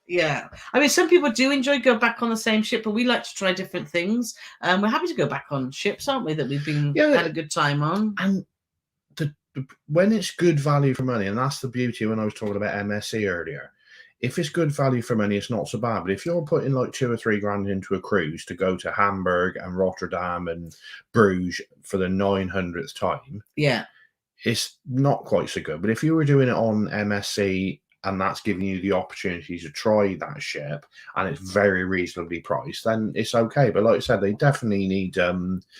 yeah, I mean, some people do enjoy go back on the same ship, but we like to try different things. We're happy to go back on ships, aren't we? That we've been had a good time on. And when it's good value for money, and that's the beauty when I was talking about MSC earlier. If it's good value for money, it's not so bad. But if you're putting like 2 or 3 grand into a cruise to go to Hamburg and Rotterdam and Bruges for the 900th time, yeah, it's not quite so good. But if you were doing it on MSC and that's giving you the opportunity to try that ship and it's very reasonably priced, then it's okay. But like I said, they definitely need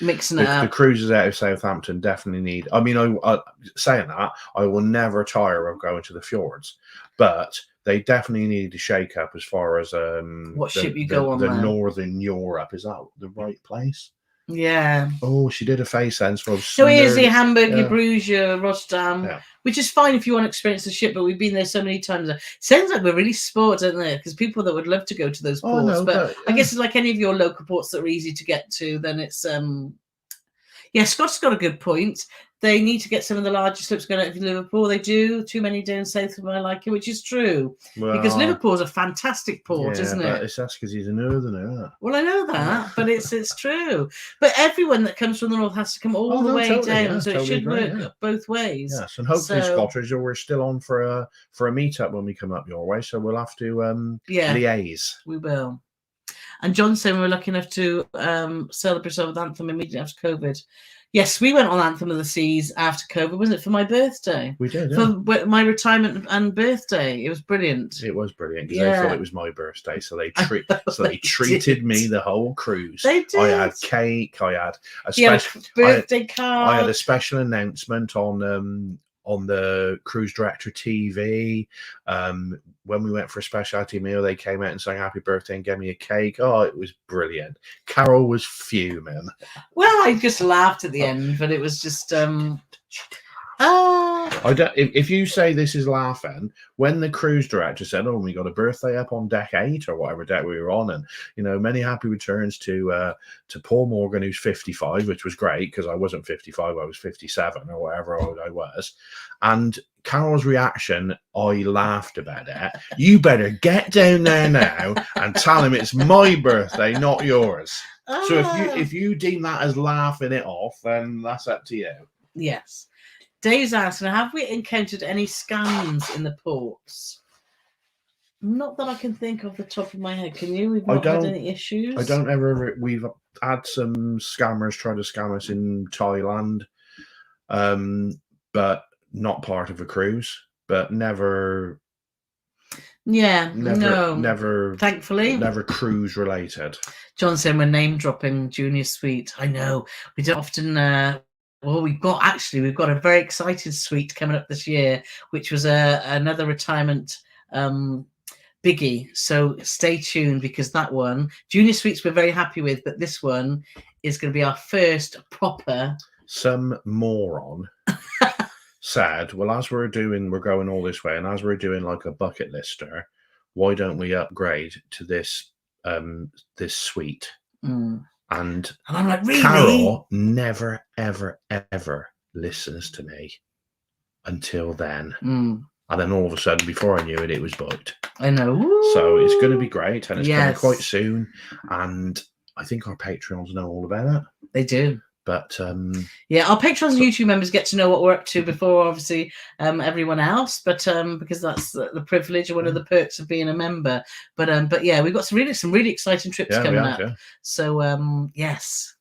mixing it up. The cruises out of Southampton definitely need. I mean, I saying that, I will never tire of going to the fjords, but they definitely need to shake up as far as what ship you go on. The Northern Europe, is that the right place? Yeah. Oh, she did a face sense. So here's the Hamburg, your Bruges, your Rotterdam, which is fine if you want to experience the ship, but we've been there so many times. Sounds like we're really sport, don't they? Because people that would love to go to those ports, but I guess it's like any of your local ports that are easy to get to, then it's Scott's got a good point. They need to get some of the larger slips going out of Liverpool. They do. Too many down south of my liking, which is true. Well, because Liverpool's a fantastic port, isn't it? But that's because he's a northerner. Well, I know that, but it's true. But everyone that comes from the north has to come all the way down, so it should work both ways. Yes, and hopefully Scottish, or we're still on for a meetup when we come up your way, so we'll have to liaise. We will. And John said we were lucky enough to celebrate with Anthem immediately after COVID. Yes, we went on Anthem of the Seas after COVID, wasn't it, for my birthday? We did, yeah. For my retirement and birthday. It was brilliant. It was brilliant because they thought it was my birthday, so they treated me the whole cruise. They did. I had cake. I had a special birthday card. I had a special announcement on the cruise director TV. When we went for a specialty meal, they came out and sang happy birthday and gave me a cake. Oh, it was brilliant. Carole was fuming. Well, I just laughed at the end, but it was just I don't. If you say this is laughing, when the cruise director said, "Oh, we got a birthday up on deck 8 or whatever deck we were on," and many happy returns to Paul Morgan, who's 55, which was great because I wasn't 55, I was 57 or whatever old I was, and Carole's reaction, I laughed about it. You better get down there now and tell him it's my birthday, not yours. So if you deem that as laughing it off, then that's up to you. Yes. Dave's asking, have we encountered any scams in the ports? Not that I can think off the top of my head. Can you? We've not had any issues. I don't ever. We've had some scammers try to scam us in Thailand, but not part of a cruise. But never. Yeah, never. Thankfully, never cruise related. John said we're name dropping Junior Suite. I know we don't often. Well, we've got a very exciting suite coming up this year, which was another retirement biggie. So stay tuned because that one, Junior Suites, we're very happy with, but this one is going to be our first proper. Some moron said, well, as we're going all this way, and as we're doing like a bucket lister, why don't we upgrade to this suite? And I'm like, really? Carole never, ever, ever listens to me until then. And then all of a sudden, before I knew it, it was booked. I know. So it's going to be great, and it's coming quite soon. And I think our Patreons know all about it. They do. But yeah, our Patrons and YouTube members get to know what we're up to before, obviously, everyone else. But because that's the privilege or one of the perks of being a member. But yeah, we've got some really exciting trips coming up. Yeah. So yes,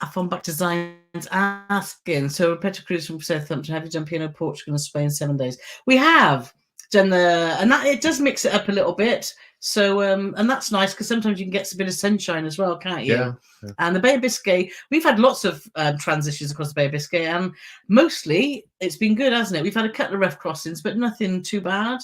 I've gone back to Zion's asking. So Petra Cruz from Southampton, have you done Piano, Portugal, and Spain 7 days? We have done and that it does mix it up a little bit. So and that's nice because sometimes you can get a bit of sunshine as well, can't you? Yeah. And the Bay of Biscay, we've had lots of transitions across the Bay of Biscay, and mostly it's been good, hasn't it? We've had a couple of rough crossings, but nothing too bad.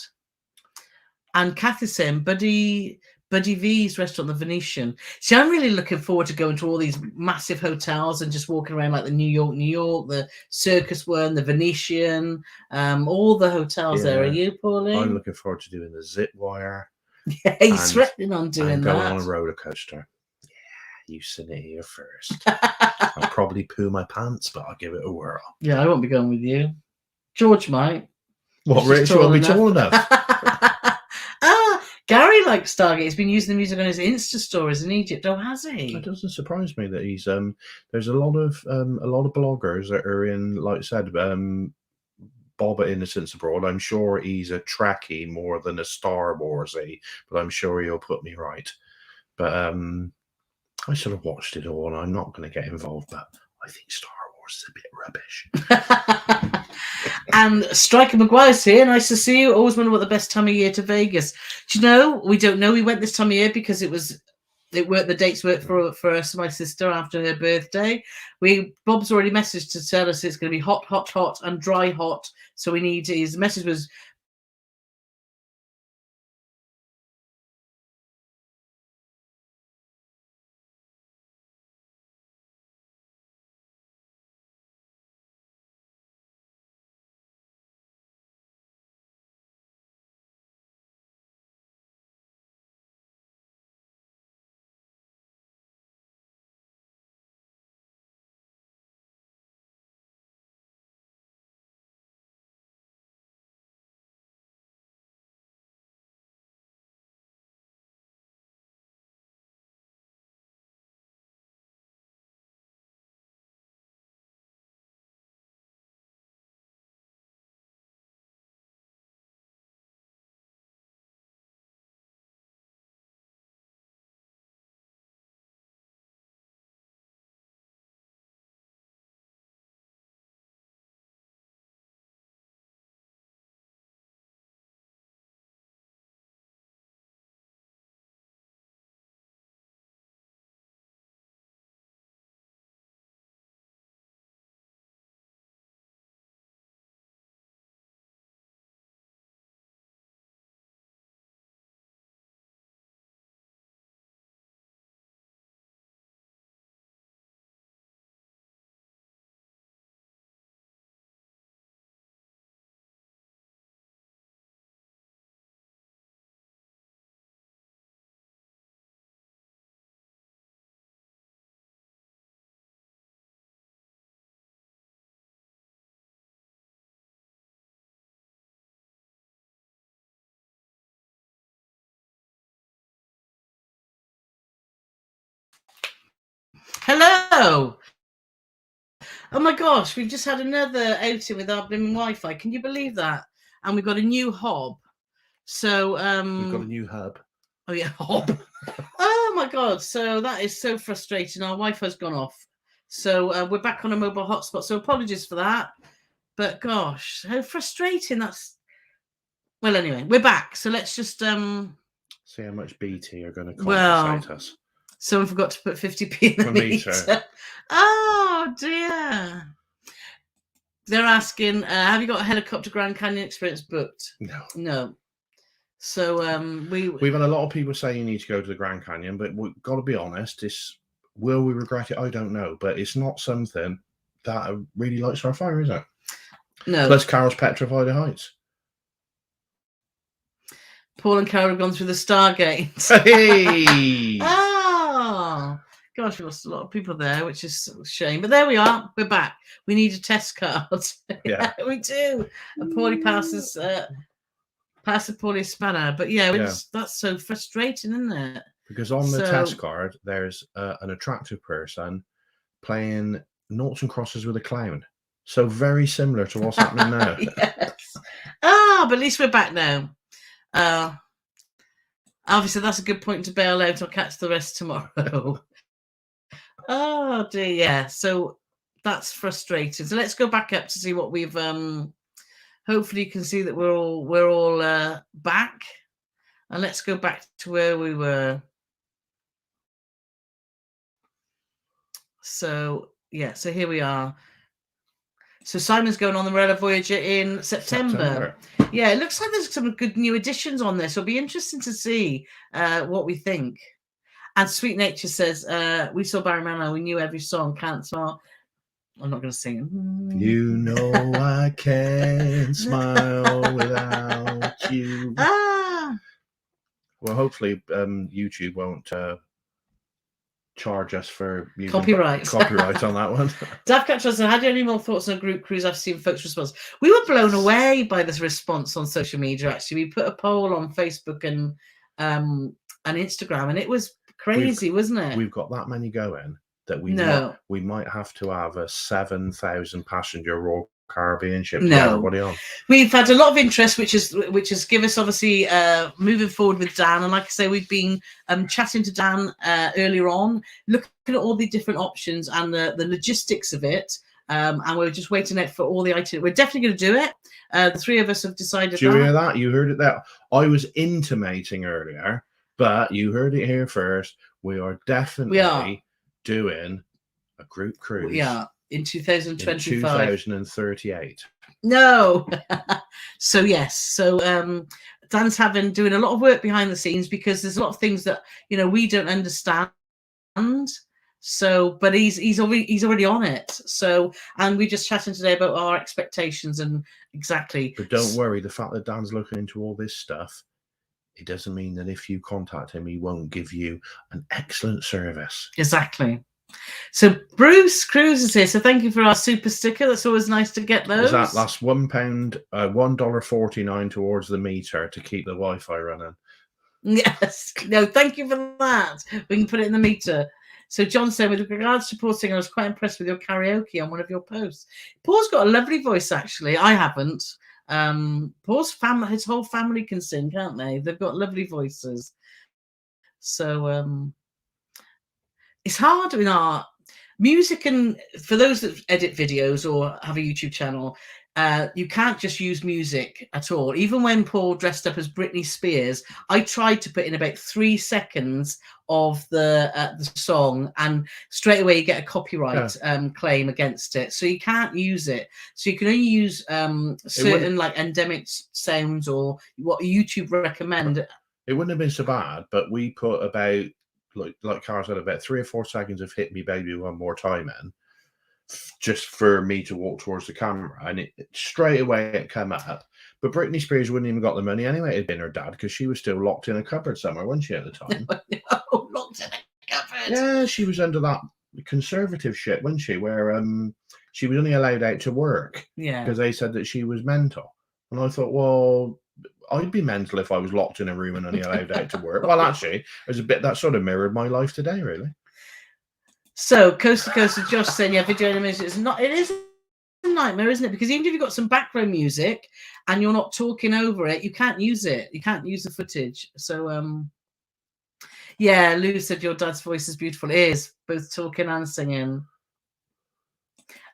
And Kath is saying, Buddy V's restaurant, the Venetian. See, I'm really looking forward to going to all these massive hotels and just walking around like the New York, the Circus one, the Venetian, all the hotels there. Are you, Pauline? I'm looking forward to doing the zip wire. Yeah, he's threatening on doing that. Going on a roller coaster. Yeah, you sit it here first. I'll probably poo my pants, but I'll give it a whirl. Yeah, I won't be going with you. George might. What, Rich? You won't be tall enough? Gary likes Stargate. He's been using the music on his Insta stories in Egypt. Oh, has he? It doesn't surprise me that he's there's a lot of bloggers that are in, like I said, Bob at Innocence Abroad. I'm sure he's a Trekkie more than a Star Warsy, but I'm sure he'll put me right. But I sort of watched it all, and I'm not going to get involved, but I think Star Wars is a bit rubbish. And Striker Maguire's here. Nice to see you. Always wonder what the best time of year to Vegas. Do you know? We don't know. We went this time of year because the dates worked for us and my sister after her birthday. Bob's already messaged to tell us it's going to be hot, hot, hot and dry hot. So his message was Hello. Oh my gosh, we've just had another outing with our blooming Wi-Fi. Can you believe that? And we've got a new hob. So We've got a new hub. Oh yeah, hob. Oh my god. So that is so frustrating. Our Wi-Fi's gone off. So we're back on a mobile hotspot. So apologies for that. But gosh, how frustrating that's. Well, anyway, we're back. So let's just see how much BT are going to compensate us. Someone forgot to put 50p in the meter. Oh dear. They're asking, have you got a helicopter Grand Canyon experience booked? No. So we've had a lot of people say you need to go to the Grand Canyon, but we've got to be honest. Will we regret it? I don't know, but it's not something that really lights our fire, is it? No. Plus, Carole's petrified of heights. Paul and Carole have gone through the Stargate. Hey! Oh, gosh, we lost a lot of people there, which is a shame. But there we are. We're back. We need a test card. Yeah, we do. And Paulie passes Paulie a spanner. But yeah, that's so frustrating, isn't it? Because on the test card, there's an attractive person playing noughts and crosses with a clown. So very similar to what's happening now. Yes. But at least we're back now. Obviously, that's a good point to bail out. I'll catch the rest tomorrow. Oh dear, yeah. So that's frustrating. So let's go back up to see what we've. Hopefully, you can see that we're all back, and let's go back to where we were. So yeah, so here we are. So Simon's going on the Marella Voyager in September. Yeah, it looks like there's some good new additions on this. So it'll be interesting to see what we think. And Sweet Nature says, we saw Barry Manilow, we knew every song, can't smile. I'm not going to sing it. You know I can't smile without you. Well, hopefully YouTube won't charge us for copyright on that one. Daft Catcher said, had you any more thoughts on a group cruise? I've seen folks' response. We were blown away by this response on social media. Actually, we put a poll on Facebook and Instagram, and it was crazy, wasn't it? We've got that many going that we might have to have a 7,000 passenger Royal Caribbean ship to get everybody on. We've had a lot of interest, which has given us obviously moving forward with Dan. And like I say, we've been chatting to Dan earlier on, looking at all the different options and the logistics of it. And we're just waiting out for all the itinerary. We're definitely going to do it. The three of us have decided. Did you hear that? You heard it there. I was intimating earlier, but you heard it here first. We are definitely doing a group cruise. Yeah. In 2025. In 2038. No. So yes. So Dan's doing a lot of work behind the scenes because there's a lot of things that we don't understand. So, but he's already on it. So, and we're just chatting today about our expectations and exactly. But don't worry, the fact that Dan's looking into all this stuff, it doesn't mean that if you contact him, he won't give you an excellent service. Exactly. So Bruce Cruz is here. So thank you for our super sticker. That's always nice to get those. That's £1, $1.49 towards the meter to keep the Wi-Fi running. Yes. No, thank you for that. We can put it in the meter. So John said, with regards to Paul singing, I was quite impressed with your karaoke on one of your posts. Paul's got a lovely voice, actually. I haven't. Paul's family, his whole family can sing, can't they? They've got lovely voices. So it's hard in our music, and for those that edit videos or have a YouTube channel, you can't just use music at all. Even when Paul dressed up as Britney Spears, I tried to put in about 3 seconds of the song, and straight away you get a copyright claim against it. So you can't use it. So you can only use certain like endemic sounds or what YouTube recommend. It wouldn't have been so bad, but we put about, like Carole said, about 3 or 4 seconds of Hit Me Baby One More Time in, just for me to walk towards the camera, and it straight away it came up. But Britney Spears wouldn't even got the money anyway. It'd been her dad, because she was still locked in a cupboard somewhere, wasn't she, at the time? No, locked in a cupboard. Yeah, she was under that conservative shit, wasn't she? Where she was only allowed out to work. Yeah. Because they said that she was mental. And I thought, well, I'd be mental if I was locked in a room and only allowed out to work. Well, actually, there's a bit that sort of mirrored my life today, really. So coast to coast, Josh saying, yeah, video animation is not. It is a nightmare, isn't it? Because even if you've got some background music and you're not talking over it, you can't use it. You can't use the footage. So yeah, Lou said your dad's voice is beautiful. It is, both talking and singing.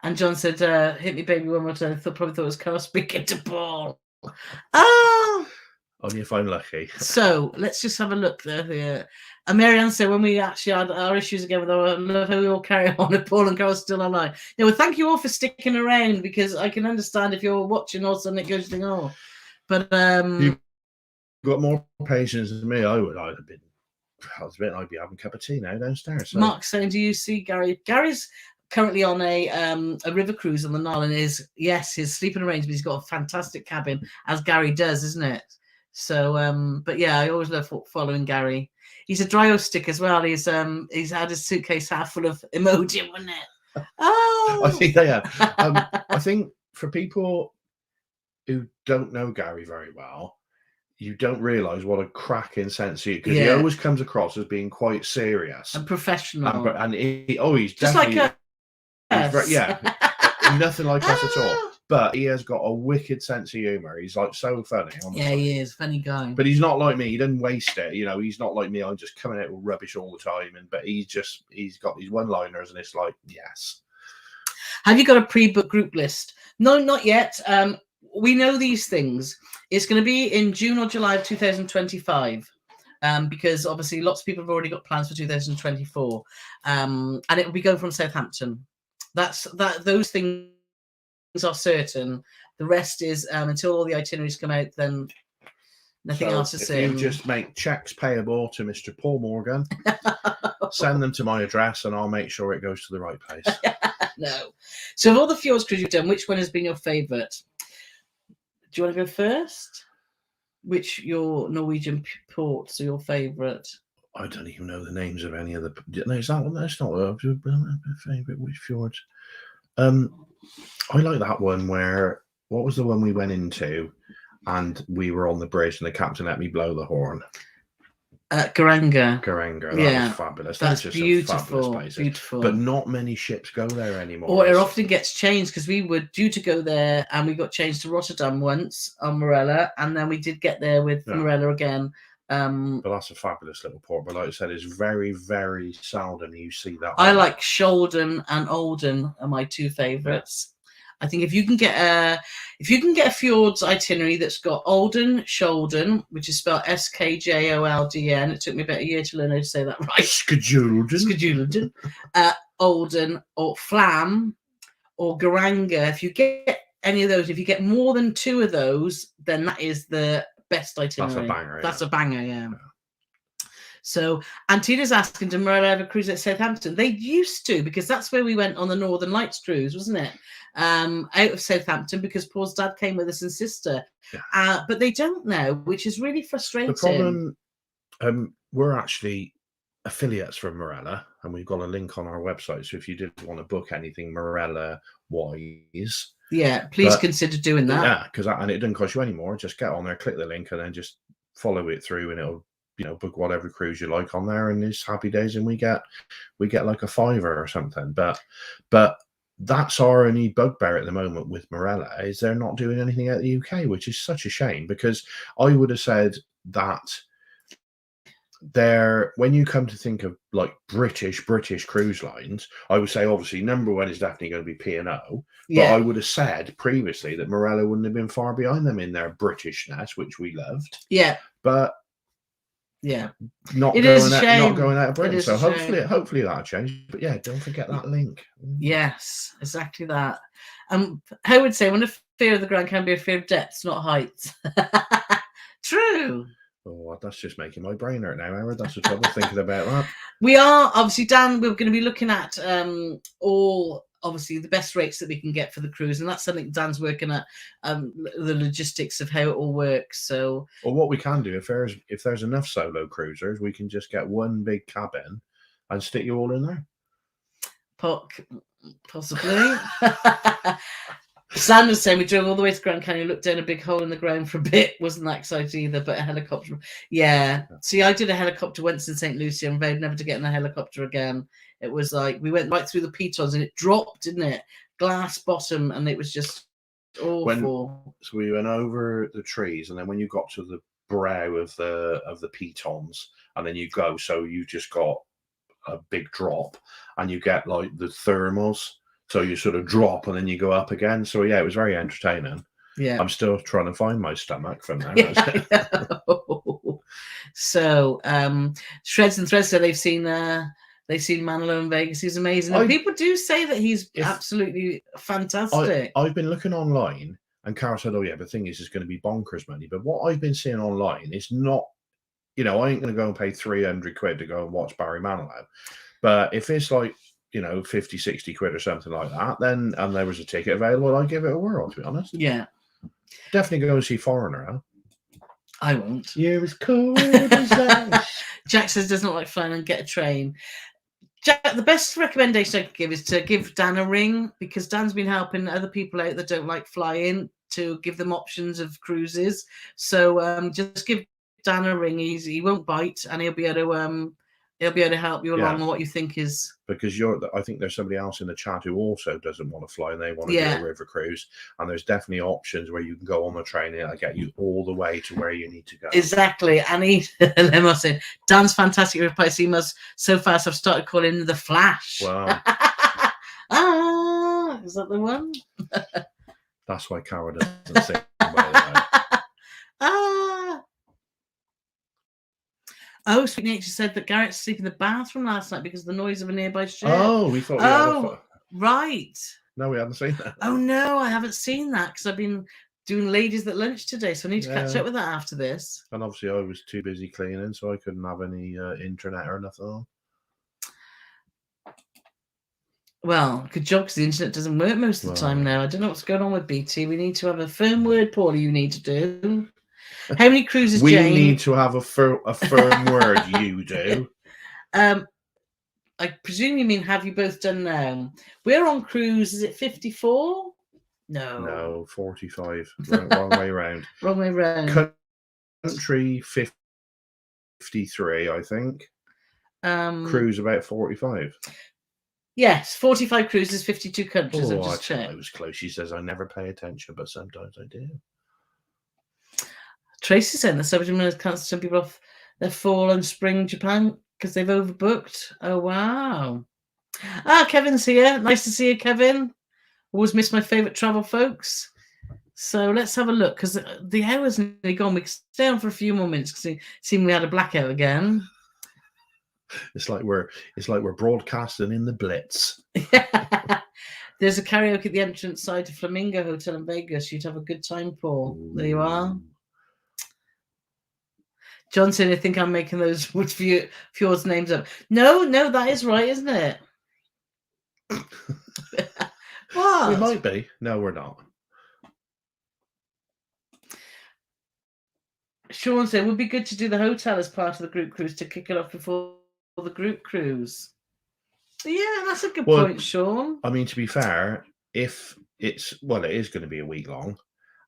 And John said, hit me baby one more time. I probably thought it was Carole speaking to Paul. Oh, only if I'm lucky. So let's just have a look there. And Marianne said, when we actually had our issues again with our love, how we all carry on if Paul and Carole still alive. Yeah, well, thank you all for sticking around, because I can understand if you're watching all of a sudden it goes to oh. But you've got more patience than me. I'd have been. I'd be having a cup of tea now downstairs. So. Mark saying, do you see Gary? Gary's currently on a river cruise on the Nile, and his sleeping arrangement. He's got a fantastic cabin, as Gary does, isn't it? So, but yeah, I always love following Gary. He's a dryo stick as well. He's had his suitcase half full of emoji, wasn't it? Oh, I think they have. I think for people who don't know Gary very well, you don't realise what a cracking sense because he always comes across as being quite serious and professional, and he's just definitely like us. Nothing like us at all. But he has got a wicked sense of humour. He's like so funny. Honestly. Yeah, he is funny guy. But he's not like me. He doesn't waste it. You know, he's not like me. I'm just coming out with rubbish all the time. But he's got these one-liners, and it's like, yes. Have you got a pre-book group list? No, not yet. We know these things. It's going to be in June or July of 2025. Because obviously lots of people have already got plans for 2024. And it will be going from Southampton. Those things are certain. The rest is until all the itineraries come out, then nothing else is certain. You just make checks payable to Mr. Paul Morgan, send them to my address, and I'll make sure it goes to the right place. No. So of all the fjords cruise you've done, which one has been your favourite? Do you want to go first? Which your Norwegian ports are your favourite? I don't even know the names of any of the. No, it's that one. That's not a favourite. Which fjords? I like that one where, what was the one we went into and we were on the bridge and the captain let me blow the horn? Garanga. That was fabulous. That's just beautiful. Beautiful. But not many ships go there anymore. Or it often gets changed, because we were due to go there and we got changed to Rotterdam once on Marella, and then we did get there with Marella again. But that's a fabulous little port. But like I said, it's very, very seldom you see that. I like Scholden and Olden are my two favourites. I think if you can get a fjords itinerary that's got Olden, Scholden, which is spelled Skjoldn. It took me about a year to learn how to say that right. Skjoldn. Olden or Flam or Garanga. If you get any of those, if you get more than two of those, then that is the best itinerary. That's a banger. Yeah. So Antina's asking, did Marella ever cruise at Southampton? They used to, because that's where we went on the Northern Lights cruise, wasn't it? Out of Southampton, because Paul's dad came with us and sister. But they don't now, which is really frustrating. The problem, we're actually affiliates from Marella, and we've got a link on our website. So if you did want to book anything Marella-wise, please consider doing that. Yeah, because and it doesn't cost you any more. Just get on there, click the link, and then just follow it through, and it'll book whatever cruise you like on there, and it's happy days, and we get like a $5 or something. But that's our only bugbear at the moment with Marella, is they're not doing anything out the UK, which is such a shame, because I would have said that when you come to think of like British cruise lines, I would say obviously number one is definitely going to be P&O, but I would have said previously that Marella wouldn't have been far behind them in their Britishness, which we loved. But not going out of Britain. So hopefully that'll change. But don't forget that link. Yes, exactly that. I would say, when a fear of the ground can be a fear of depths, not heights. True. Oh, that's just making my brain hurt now, Howard. That's the trouble thinking about that. We are obviously, Dan. We're going to be looking at all. Obviously, the best rates that we can get for the cruise, and that's something Dan's working at, the logistics of how it all works. So, well, what we can do, if there's enough solo cruisers, we can just get one big cabin and stick you all in there. Possibly. Sam was saying we drove all the way to Grand Canyon, looked down a big hole in the ground for a bit. Wasn't that exciting either, but a helicopter. Yeah. See, I did a helicopter once in St. Lucia and vowed never to get in a helicopter again. It was like we went right through the pitons and it dropped, didn't it? Glass bottom, and it was just awful. So we went over the trees, and then when you got to the brow of the pitons, and then you go, so you just got a big drop, and you get like the thermals. So you sort of drop and then you go up again. So yeah, it was very entertaining. Yeah. I'm still trying to find my stomach from there. Yeah, so Shreds and Threads said they've seen Manilow in Vegas. He's amazing. And people do say that he's absolutely fantastic. I've been looking online, and Carole said, "Oh yeah, the thing is, it's going to be bonkers money." But what I've been seeing online is not, I ain't going to go and pay 300 quid to go and watch Barry Manilow. But if it's like, 50, 60 quid or something like that, then, and there was a ticket available, I'd give it a whirl, to be honest. Yeah. Definitely go and see Foreigner, huh? I won't. You're as cool as that. Jack says does not like flying and get a train. Jack, the best recommendation I could give is to give Dan a ring, because Dan's been helping other people out that don't like flying to give them options of cruises. So just give Dan a ring. He won't bite, and he'll be able to help you along on what you think is. Because I think there's somebody else in the chat who also doesn't want to fly and they want to do a river cruise. And there's definitely options where you can go on the train and it'll get you all the way to where you need to go. Exactly. And Lemma said, Dan's fantastic replies emails so fast I've started calling him the Flash. Wow. Is that the one? That's why Carole doesn't sing. Oh, Sweet Nature said that Garrett's asleep in the bathroom last night because of the noise of a nearby ship. Oh, we thought we had right. No, we hadn't seen that. Oh, no, I haven't seen that because I've been doing Ladies at Lunch today, so I need to catch up with that after this. And obviously I was too busy cleaning, so I couldn't have any internet or nothing on. Well, good job, because the internet doesn't work most of the time now. I don't know what's going on with BT. We need to have a firm word, Paula, you need to do. How many cruises, we Jane? Need to have a firm word, you do. I presume you mean have you both done now? We're on cruise, is it 54? No, 45. Wrong way around. Wrong way around. Country 53, I think. Cruise about 45. Yes, 45 cruises, 52 countries. Oh, I've just checked. I was close. She says, I never pay attention, but sometimes I do. Tracy saying that somebody has cancelled some people off their fall and spring Japan because they've overbooked. Oh, wow. Kevin's here. Nice to see you, Kevin. Always miss my favourite travel folks. So let's have a look, because the hour's nearly gone. We can stay on for a few more minutes because it seemed we had a blackout again. It's like we're broadcasting in the Blitz. There's a karaoke at the entrance side to Flamingo Hotel in Vegas. You'd have a good time, Paul. Ooh. There you are. Johnson, I think I'm making those fjords names up. No, that is right, isn't it? What? We might be. No, we're not. Sean said it would be good to do the hotel as part of the group cruise to kick it off before the group cruise. Yeah, that's a good point, Sean. I mean, to be fair, if it is going to be a week long.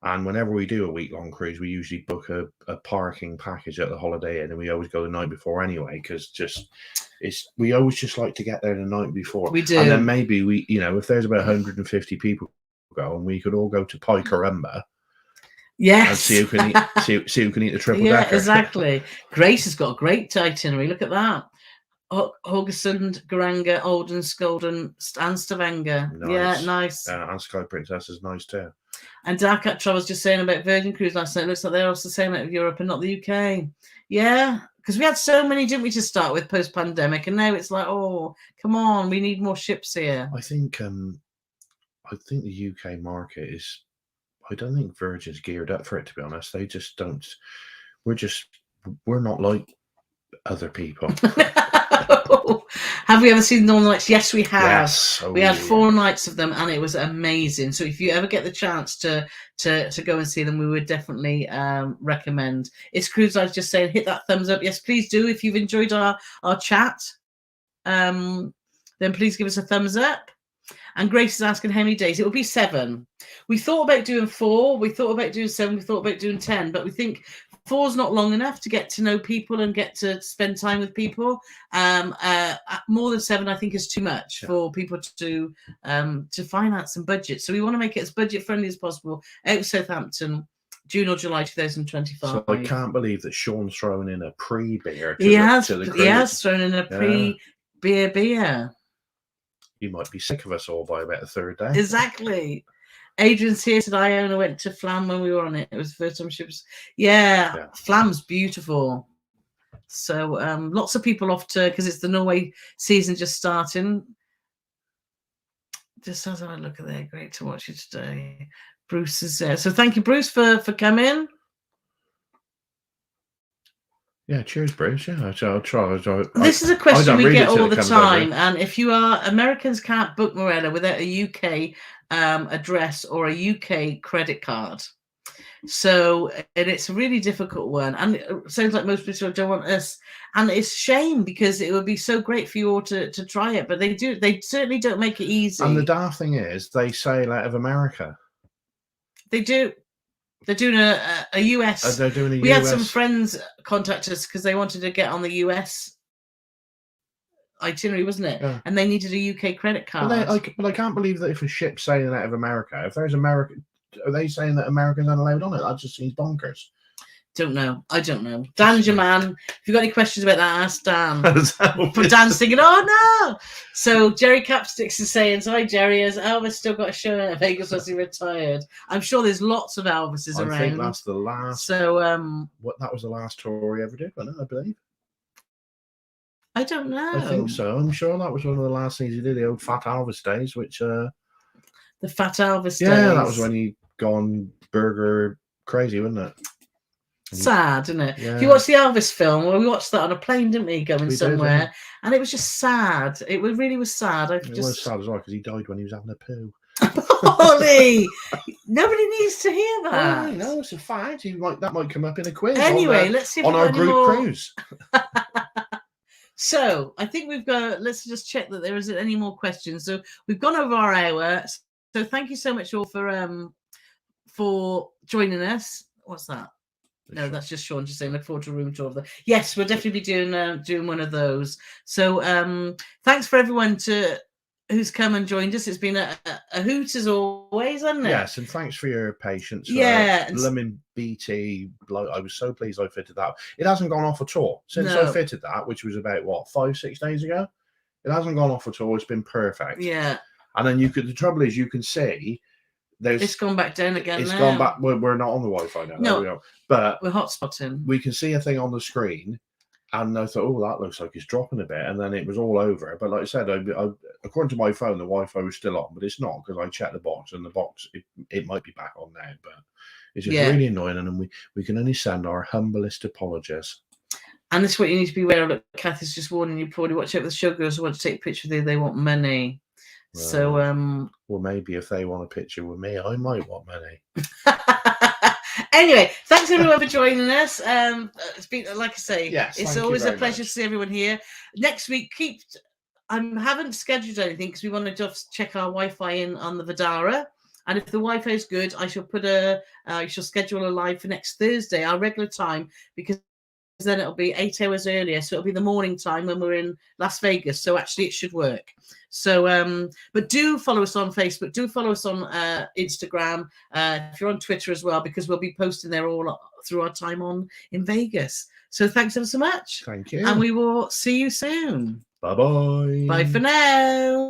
And whenever we do a week-long cruise, we usually book a parking package at the Holiday Inn, and we always go the night before anyway, because we always just like to get there the night before. We do. And then maybe we, if there's about 150 people go, and we could all go to Picarumba. Yes. And see who can eat the triple decker. Yeah, exactly. Grace has got a great itinerary. Look at that. Haugesund, Garanga, Olden, Skolden, and Stavanger. Nice. Yeah, nice. And Sky Princess is nice too. And Dark Cat Travel's just saying about Virgin Cruise last night. It looks like they're also saying out of Europe and not the UK. Yeah, because we had so many, didn't we, to start with post-pandemic, and now it's like, oh, come on, we need more ships here. I think the UK market is. I don't think Virgin's geared up for it, to be honest. They just don't. We're not like other people. Have we ever seen Northern Lights? Yes, we have. Yes. We had 4 nights of them, and it was amazing. So if you ever get the chance to go and see them, we would definitely recommend. It's Cruise Life just saying, hit that thumbs up. Yes, please do. If you've enjoyed our chat, then please give us a thumbs up. And Grace is asking how many days. It will be 7. We thought about doing 4, we thought about doing 7, we thought about doing 10, but we think 4's not long enough to get to know people and get to spend time with people. More than 7, I think, is too much for people to finance and budget. So we want to make it as budget friendly as possible. Out of Southampton, June or July 2025. So I can't believe that Sean's thrown in a pre-beer. He has thrown in a pre-beer. You might be sick of us all by about the 3rd day. Exactly. Adrian's here today. Iona went to Flam when we were on it. It was the first time she was. Yeah. Flam's beautiful. So lots of people off to, because it's the Norway season just starting. Just as I look at there, great to watch you today. Bruce is there. So thank you, Bruce, for coming. Yeah, cheers, Bruce. Yeah, I'll try. This is a question we get all the time. And if you are, Americans can't book Marella without a UK address or a UK credit card. So, and it's a really difficult one. And it sounds like most people don't want us. And it's a shame because it would be so great for you all to try it. But they certainly don't make it easy. And the daft thing is, they sail out of America. They do. They're doing a US. They're doing a we US. had some friends contact us because they wanted to get on the US itinerary, wasn't it? Yeah. And they needed a UK credit card. But I can't believe that if a ship's sailing out of America, if there's America, are they saying that Americans aren't allowed on it? That just seems bonkers. Don't know. I don't know. Dan's your man. If you've got any questions about that, ask Dan. But Dan's thinking, oh no. So Jerry Capsticks is saying, so hi Jerry, has Elvis still got a show in Vegas? Was he retired? I'm sure there's lots of Elvises around. I think that's the last. So that was the last tour he ever did, wasn't it? I believe. I don't know. I think so. I'm sure that was one of the last things he did, the old Fat Elvis days, which the Fat Elvis days. Yeah, that was when he gone burger crazy, wasn't it? Sad, isn't it? Yeah. If you watch the Elvis film, well, we watched that on a plane, didn't we, going somewhere? Did, and it was just sad. It really was sad. It was sad as well because he died when he was having a poo. Polly! Nobody needs to hear that. Oh, no, it's a fact. That might come up in a quiz. Anyway, let's see if on our group cruise. So I think we've got. Let's just check that there isn't any more questions. So we've gone over our hour. So thank you so much all for joining us. What's that? No, that's just Sean just saying look forward to a room tour of the. Yes, we'll definitely be doing one of those. So thanks for everyone who's come and joined us. It's been a hoot as always, hasn't it? Yes, and thanks for your patience. Yeah. Lemon BT, I was so pleased I fitted that. It hasn't gone off at all since I fitted that, which was about 5-6 days ago. It hasn't gone off at all. It's been perfect. Yeah. And then the trouble is you can see it's gone back down again. It's gone back. We're not on the Wi-Fi now. No, there we go. But we're hotspotting. We can see a thing on the screen, and I thought, oh, that looks like it's dropping a bit, and then it was all over. But like I said, according to my phone, the Wi-Fi was still on, but it's not because I checked the box, and the box it might be back on now, but it's just really annoying, and we can only send our humblest apologies. And this is what you need to be aware of. Look, Kathy's just warning you, probably watch out with the showgirls who want to take a picture with you. They want money. So well, maybe if they want a picture with me, I might want money. Anyway, thanks everyone for joining us. It's been, like I say, it's always a pleasure to see everyone here. Next week, I haven't scheduled anything because we want to just check our Wi-Fi in on the Vidara. And if the Wi-Fi is good, I shall schedule a live for next Thursday, our regular time, because then it'll be 8 hours earlier. So it'll be the morning time when we're in Las Vegas. So actually it should work. So, but do follow us on Facebook. Do follow us on Instagram. If you're on Twitter as well, because we'll be posting there all through our time in Vegas. So thanks ever so much. Thank you. And we will see you soon. Bye-bye. Bye for now.